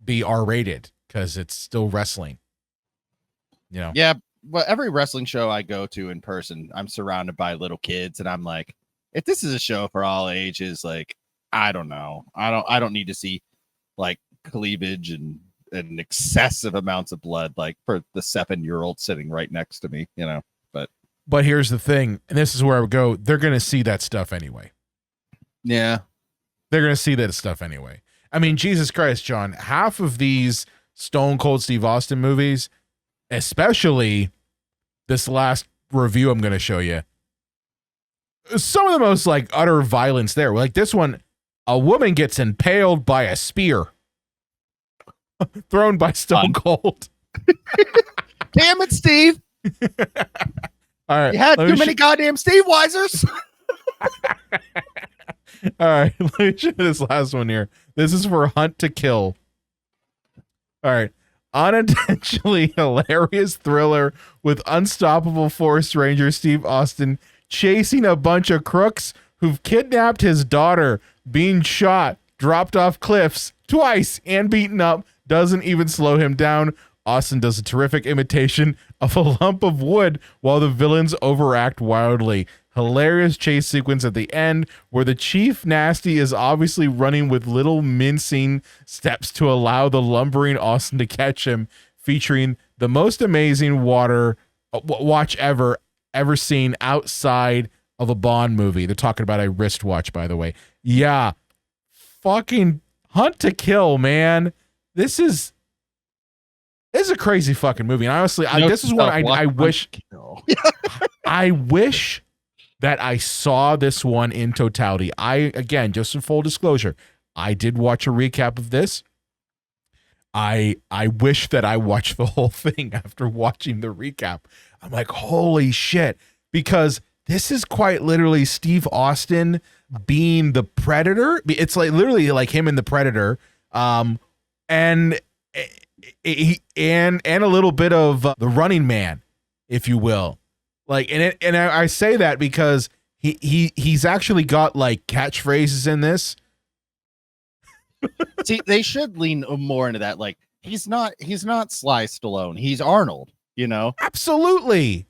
be R-rated because it's still wrestling. You know? Yeah, but every wrestling show I go to in person, I'm surrounded by little kids, and I'm like, if this is a show for all ages, like, I don't know. I don't need to see like cleavage and excessive amounts of blood, like for the 7-year-old sitting right next to me, you know. But here's the thing, and this is where I would go, they're gonna see that stuff anyway. Yeah. They're gonna see that stuff anyway. I mean, Jesus Christ, John, half of these Stone Cold Steve Austin movies, especially this last review I'm going to show you, some of the most like utter violence there. Like this one, a woman gets impaled by a spear thrown by Stone Cold. Damn it, Steve. All right. You had too many goddamn Steve Weisers. All right, let me show you this last one here. This is for Hunt to Kill. All right. Unintentionally hilarious thriller with unstoppable force ranger Steve Austin chasing a bunch of crooks who've kidnapped his daughter, being shot, dropped off cliffs twice, and beaten up doesn't even slow him down. Austin does a terrific imitation of a lump of wood while the villains overact wildly. Hilarious chase sequence at the end where the Chief Nasty is obviously running with little mincing steps to allow the lumbering Austin to catch him, featuring the most amazing watch ever seen outside of a Bond movie. They're talking about a wristwatch, by the way. Yeah. Fucking Hunt to Kill, man. This is a crazy fucking movie. And honestly, this is what I wish. I wish that I saw this one in totality. Again, just in full disclosure, I did watch a recap of this. I wish that I watched the whole thing after watching the recap. I'm like, holy shit. Because this is quite literally Steve Austin being the Predator. It's like literally like him and the Predator. And a little bit of the Running Man, if you will. Like, and I say that because he's actually got like catchphrases in this. See, they should lean more into that. Like, he's not Sly Stallone. He's Arnold, you know? Absolutely.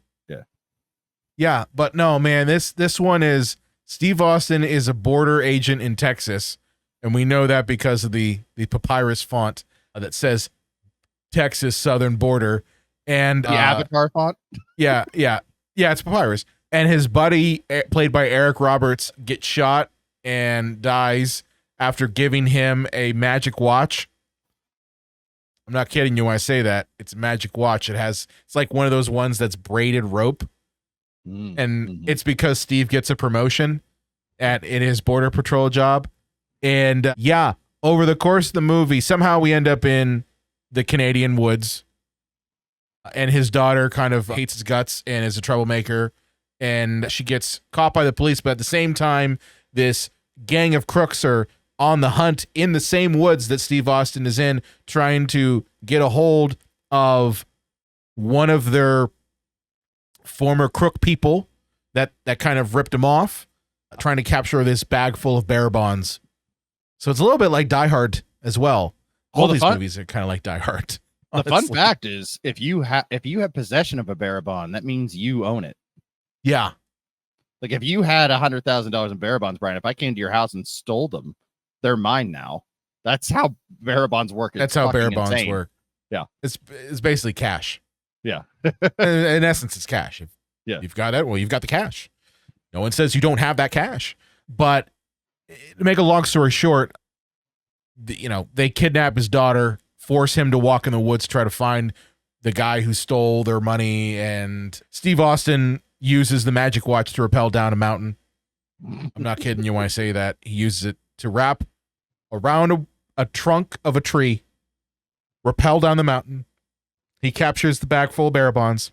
Yeah. But no, man, this one is Steve Austin is a border agent in Texas. And we know that because of the papyrus font that says Texas southern border. And The Avatar font. yeah, it's Papyrus. And his buddy, played by Eric Roberts, gets shot and dies after giving him a magic watch. I'm not kidding you when I say that. It's a magic watch. It's like one of those ones that's braided rope. And it's because Steve gets a promotion in his border patrol job. And yeah, over the course of the movie, somehow we end up in the Canadian woods. And his daughter kind of hates his guts and is a troublemaker. And she gets caught by the police. But at the same time, this gang of crooks are on the hunt in the same woods that Steve Austin is in, trying to get a hold of one of their former crook people that kind of ripped him off, trying to capture this bag full of bearer bonds. So it's a little bit like Die Hard as well. All these movies are kind of like Die Hard. The fun fact is, if you have possession of a bearer bond, that means you own it. Yeah. Like if you had $100,000 in bearer bonds, Brian, if I came to your house and stole them, they're mine now. That's how bearer bonds work. That's how bearer bonds work. Yeah. It's basically cash. Yeah. In essence, it's cash. If you've got it, well, you've got the cash. No one says you don't have that cash. But to make a long story short, they kidnap his daughter, force him to walk in the woods, try to find the guy who stole their money, and Steve Austin uses the magic watch to rappel down a mountain. I'm not kidding you when I say that. He uses it to wrap around a trunk of a tree, rappel down the mountain. He captures the bag full of bearer bonds.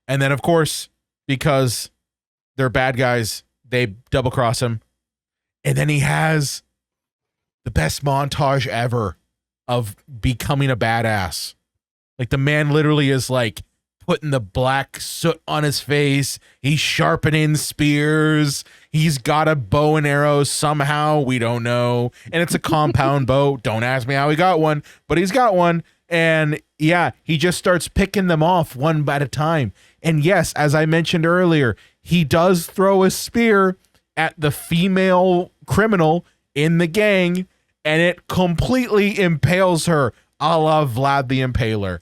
And then, of course, because they're bad guys, they double cross him. And then he has the best montage ever of becoming a badass. Like the man literally is like putting the black soot on his face. He's sharpening spears. He's got a bow and arrow somehow. We don't know. And it's a compound bow. Don't ask me how he got one, but he's got one. And yeah, he just starts picking them off one at a time. And yes, as I mentioned earlier, he does throw a spear at the female criminal in the gang, and it completely impales her, a la Vlad the Impaler.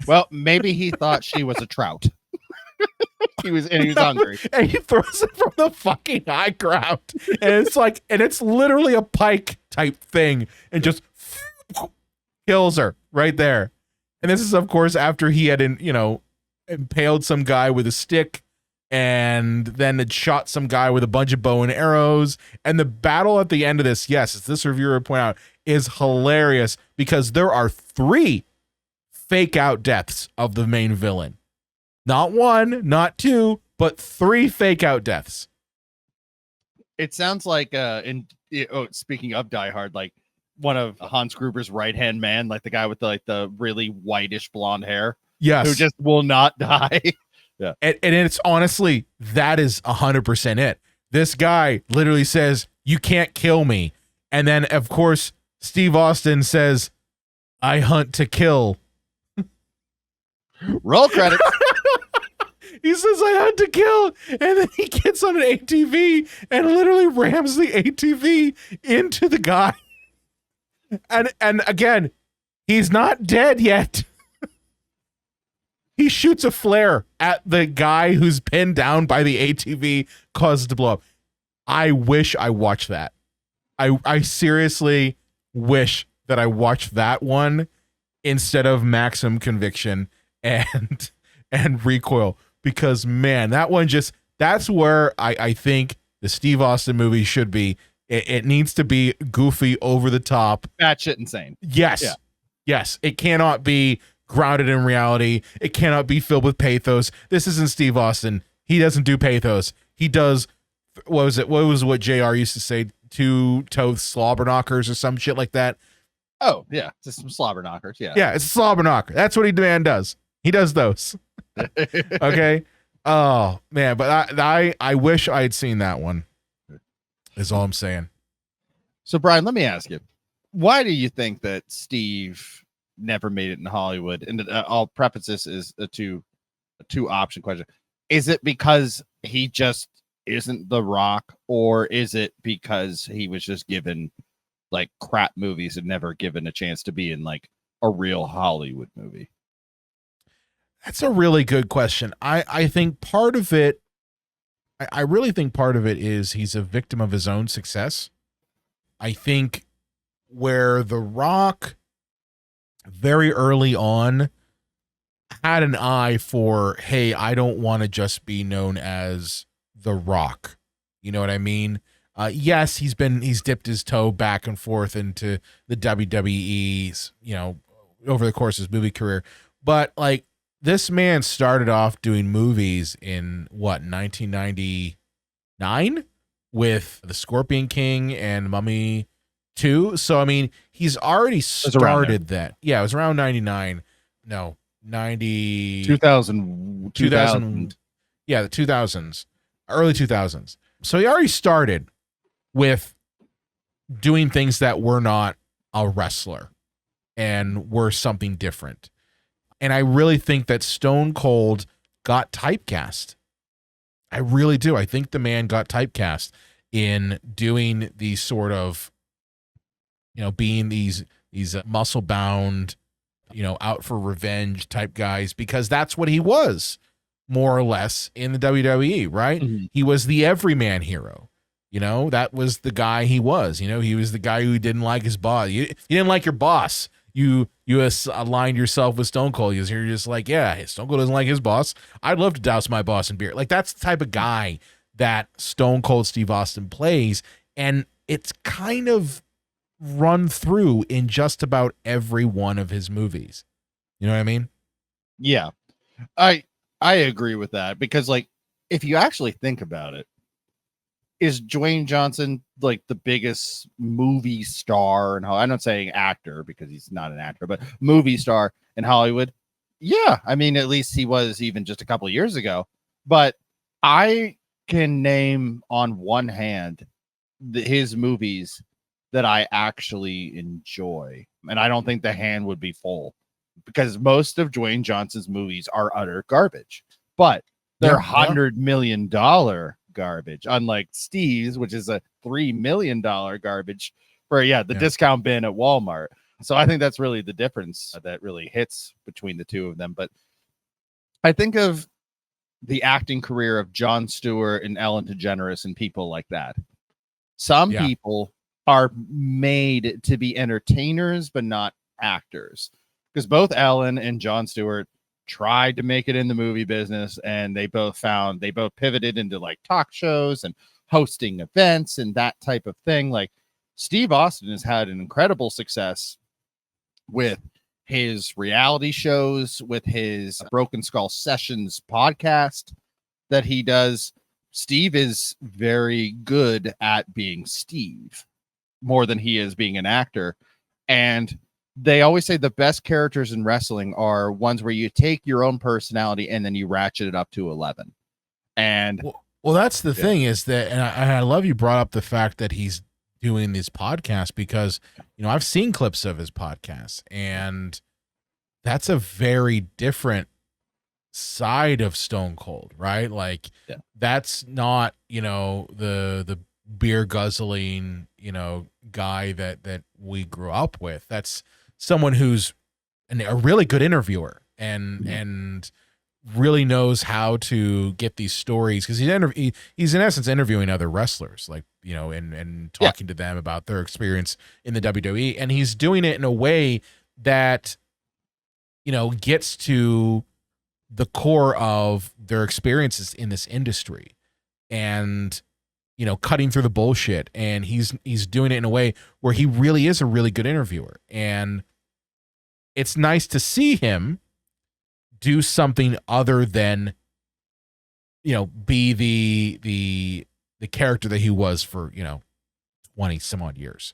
Well, maybe he thought she was a trout. he was hungry. And he throws it from the fucking high ground. And it's literally a pike type thing, and just kills her right there. And this is, of course, after he had impaled some guy with a stick, and then had shot some guy with a bunch of bow and arrows. And the battle at the end of this, yes, as this reviewer would point out, is hilarious because there are 3 fake out deaths of the main villain. Not 1, not 2, but 3 fake out deaths. It sounds like speaking of Die Hard, like one of Hans Gruber's right-hand man, like the guy with the really whitish blonde hair. Yes. Who just will not die. Yeah. And it's honestly, that is 100% it. This guy literally says, "You can't kill me." And then, of course, Steve Austin says, "I hunt to kill." Roll credit. He says, "I hunt to kill." And then he gets on an ATV and literally rams the ATV into the guy. And again, he's not dead yet. He shoots a flare at the guy who's pinned down by the ATV, causes it to blow up. I wish I watched that. I seriously wish that I watched that one instead of Maximum Conviction and Recoil, because man, that one that's where I think the Steve Austin movie should be. It needs to be goofy, over the top, batshit insane. Yes. Yeah. Yes. It cannot be grounded in reality. It cannot be filled with pathos. This isn't Steve Austin. He doesn't do pathos. He does, what was JR used to say, 2-toed slobberknockers or some shit like that. Oh, yeah. Just some slobberknockers. Yeah. Yeah, it's a slobberknocker. That's what man does. He does those. Okay. Oh, man. But I wish I had seen that one, is all I'm saying. So, Brian, let me ask you, why do you think that Steve never made it in Hollywood? And I'll preface this as a two option question. Is it because he just isn't The Rock, or is it because he was just given like crap movies and never given a chance to be in like a real Hollywood movie? That's a really good question. I think part of it, I really think part of it is he's a victim of his own success. I think where The Rock very early on had an eye for, hey, I don't want to just be known as The Rock. You know what I mean? Yes, he's dipped his toe back and forth into the WWE's, over the course of his movie career. But like, this man started off doing movies in 1999 with The Scorpion King and Mummy 2. So, I mean, he's already started that. Yeah, it was around 99. No, 90. 2000. Yeah, the 2000s, early 2000s. So he already started with doing things that were not a wrestler and were something different. And I really think that Stone Cold got typecast. I really do. I think the man got typecast in doing these sort of, being these muscle bound, out for revenge type guys, because that's what he was more or less in the WWE, right? Mm-hmm. He was the everyman hero. That was the guy he was. He was the guy who didn't like his boss. You didn't like your boss. You aligned yourself with Stone Cold. You're just like, yeah, Stone Cold doesn't like his boss. I'd love to douse my boss in beer. Like, that's the type of guy that Stone Cold Steve Austin plays, and it's kind of run through in just about every one of his movies. You know what I mean? Yeah, I agree with that, because like, if you actually think about it, is Dwayne Johnson like the biggest movie star? And I'm not saying actor, because he's not an actor, but movie star in Hollywood. Yeah, I mean, at least he was even just a couple of years ago. But I can name on one hand his movies that I actually enjoy, and I don't think the hand would be full, because most of Dwayne Johnson's movies are utter garbage, but they're $100 million garbage, unlike Steve's, which is a $3 million garbage for the discount bin at Walmart. So I think that's really the difference that really hits between the two of them. But I think of the acting career of Jon Stewart and Ellen DeGeneres and people like that. Some people are made to be entertainers, but not actors, because both Ellen and Jon Stewart tried to make it in the movie business, and they both pivoted into like talk shows and hosting events and that type of thing. Like, Steve Austin has had an incredible success with his reality shows, with his Broken Skull Sessions podcast that he does. Steve is very good at being Steve, more than he is being an actor. And they always say the best characters in wrestling are ones where you take your own personality and then you ratchet it up to 11. And well, that's the thing, is that, and I love you brought up the fact that he's doing this podcast, because, I've seen clips of his podcast, and that's a very different side of Stone Cold, right? Like, that's not, the beer guzzling, guy that we grew up with. That's someone who's a really good interviewer and really knows how to get these stories, because he's in essence interviewing other wrestlers, like, and talking to them about their experience in the WWE, and he's doing it in a way that gets to the core of their experiences in this industry, and cutting through the bullshit. And he's doing it in a way where he really is a really good interviewer. And it's nice to see him do something other than, be the character that he was for, 20 some odd years.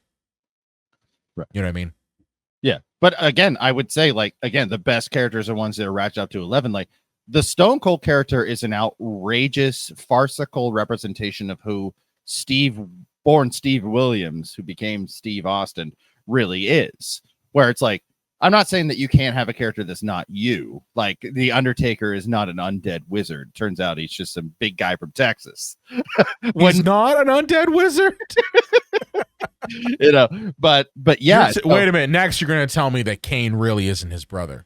Right. You know what I mean? Yeah. But again, I would say, like, again, the best characters are ones that are ratcheted up to 11. Like, the Stone Cold character is an outrageous, farcical representation of who Steve Williams, who became Steve Austin, really is. Where it's like, I'm not saying that you can't have a character that's not you. Like, the Undertaker is not an undead wizard. Turns out he's just some big guy from Texas. He's not an undead wizard. But yeah. Wait a minute. Next, you're going to tell me that Kane really isn't his brother.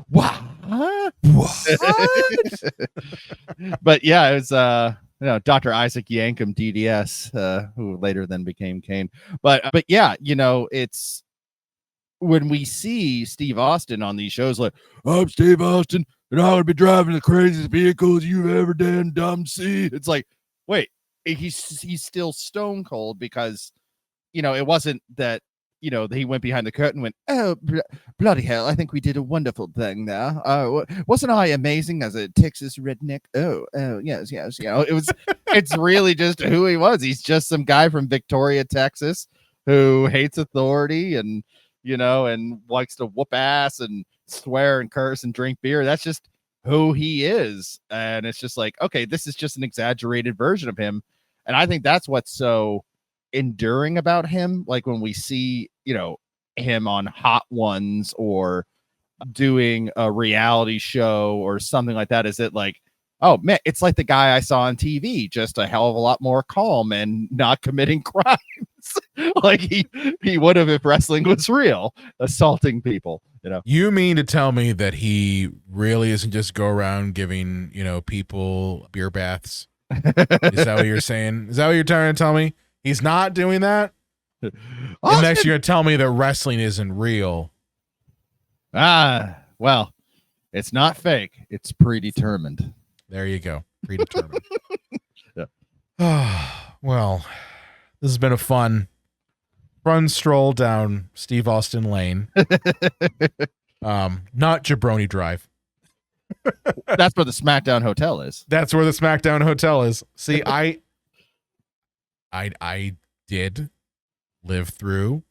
Wow. What? But yeah, it was Dr. Isaac Yankem, DDS, who later then became Kane. But yeah, it's when we see Steve Austin on these shows, like, I'm Steve Austin, and I'm gonna be driving the craziest vehicles you've ever done, see. It's like, wait, he's still stone cold because it wasn't that he went behind the curtain and went, oh, bloody hell, I think we did a wonderful thing there. Wasn't I amazing as a Texas redneck? Oh, yes. It's really just who he was. He's just some guy from Victoria, Texas, who hates authority and and likes to whoop ass and swear and curse and drink beer. That's just who he is. And it's just like, okay, this is just an exaggerated version of him. And I think that's what's so enduring about him. Like when we see, him on Hot Ones or doing a reality show or something like that, is it like, oh man, it's like the guy I saw on TV, just a hell of a lot more calm and not committing crimes like he would have if wrestling was real, assaulting people. You mean to tell me that he really isn't just go around giving people beer baths? Is that what you're saying? Is that what you're trying to tell me? He's not doing that? Unless you're going to tell me that wrestling isn't real. Well, it's not fake. It's predetermined. There you go. Predetermined. Well, this has been a fun stroll down Steve Austin Lane. Not Jabroni Drive. That's where the SmackDown Hotel is. That's where the SmackDown Hotel is. See, I did live through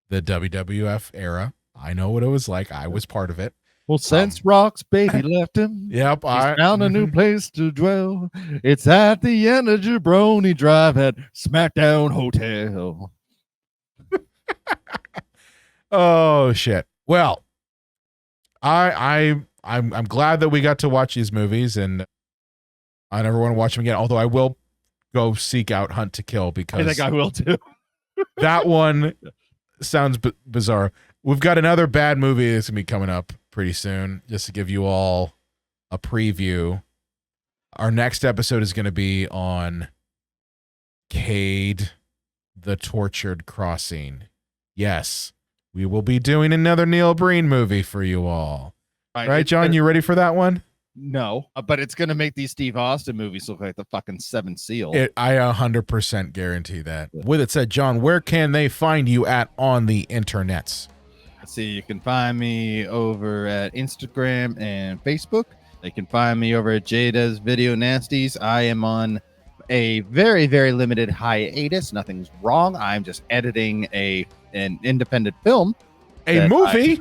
the WWF era. I know what it was like. I was part of it. Well, since Rock's baby left him, yep, I found a new place to dwell. It's at the end of Jabroni Drive at SmackDown Hotel. Oh shit. Well, I'm glad that we got to watch these movies, and I never want to watch them again. Although I will go seek out Hunt to Kill because I think I will too. That one sounds bizarre. We've got another bad movie that's gonna be coming up pretty soon. Just to give you all a preview, our next episode is going to be on Cade, the Tortured Crossing. Yes, we will be doing another Neil Breen movie for you all. Right, John? You ready for that one? No, but it's going to make these Steve Austin movies look like the fucking Seventh Seal. I 100% guarantee that. With it said, John, where can they find you at on the internets? Let's see, you can find me over at Instagram and Facebook. They can find me over at Jada's Video Nasties. I am on a very, very limited hiatus. Nothing's wrong. I'm just editing an independent film. A movie?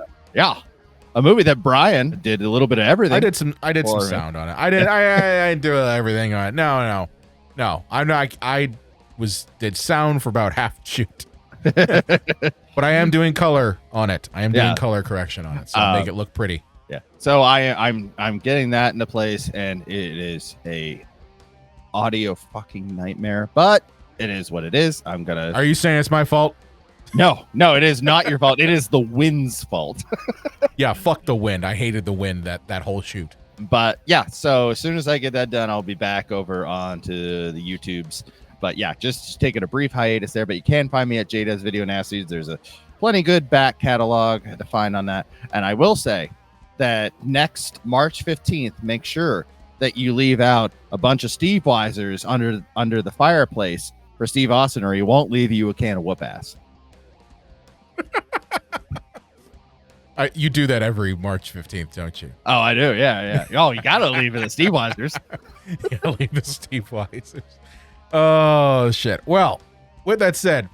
A movie that Brian did a little bit of everything. I did some sound on it. I did do everything on it. No. I'm not. I did sound for about half the shoot. But I am doing color on it. I am doing color correction on it, so I'll make it look pretty. Yeah. So I'm getting that into place, and it is a audio fucking nightmare, but it is what it is. Are you saying it's my fault? No, it is not your fault. It is the wind's fault. Yeah, fuck the wind. I hated the wind that whole shoot. But yeah, so as soon as I get that done, I'll be back over onto the YouTubes. But yeah, just taking a brief hiatus there. But you can find me at Jada's Video Nasties. There's a plenty good back catalog to find on that. And I will say that next March 15th, make sure that you leave out a bunch of Steve Weisers under the fireplace for Steve Austin, or he won't leave you a can of whoop ass. You do that every March 15th, don't you? Oh, I do. Yeah. Oh, you gotta leave it the Steve Weisers. You gotta leave the Steve Weisers. Oh shit. Well, with that said,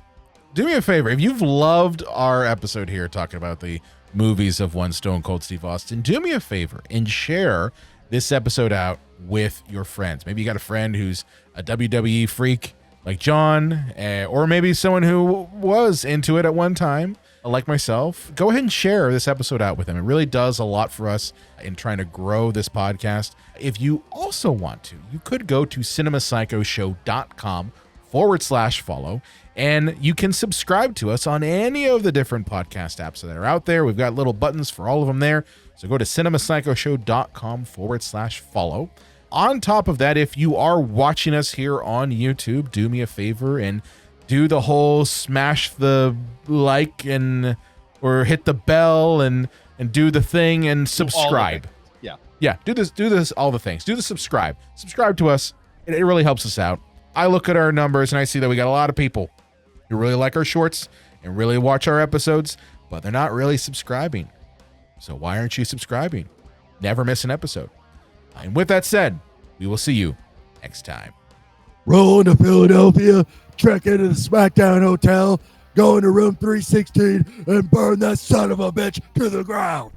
do me a favor. If you've loved our episode here talking about the movies of one Stone Cold Steve Austin, do me a favor and share this episode out with your friends. Maybe you got a friend who's a WWE freak like John, or maybe someone who was into it at one time, like myself. Go ahead and share this episode out with them. It really does a lot for us in trying to grow this podcast. If you also want to, you could go to cinemapsychoshow.com cinemacycle.com/follow. And you can subscribe to us on any of the different podcast apps that are out there. We've got little buttons for all of them there. So go to cinemacycleshow.com/follow. On top of that, if you are watching us here on YouTube, do me a favor and do the whole smash the like and or hit the bell and do the thing and subscribe. Yeah, do this, all the things. Do the subscribe. Subscribe to us. It really helps us out. I look at our numbers and I see that we got a lot of people who really like our shorts and really watch our episodes, but they're not really subscribing. So why aren't you subscribing? Never miss an episode. And with that said, we will see you next time. Roll into Philadelphia, trek into the SmackDown Hotel, go into room 316, and burn that son of a bitch to the ground.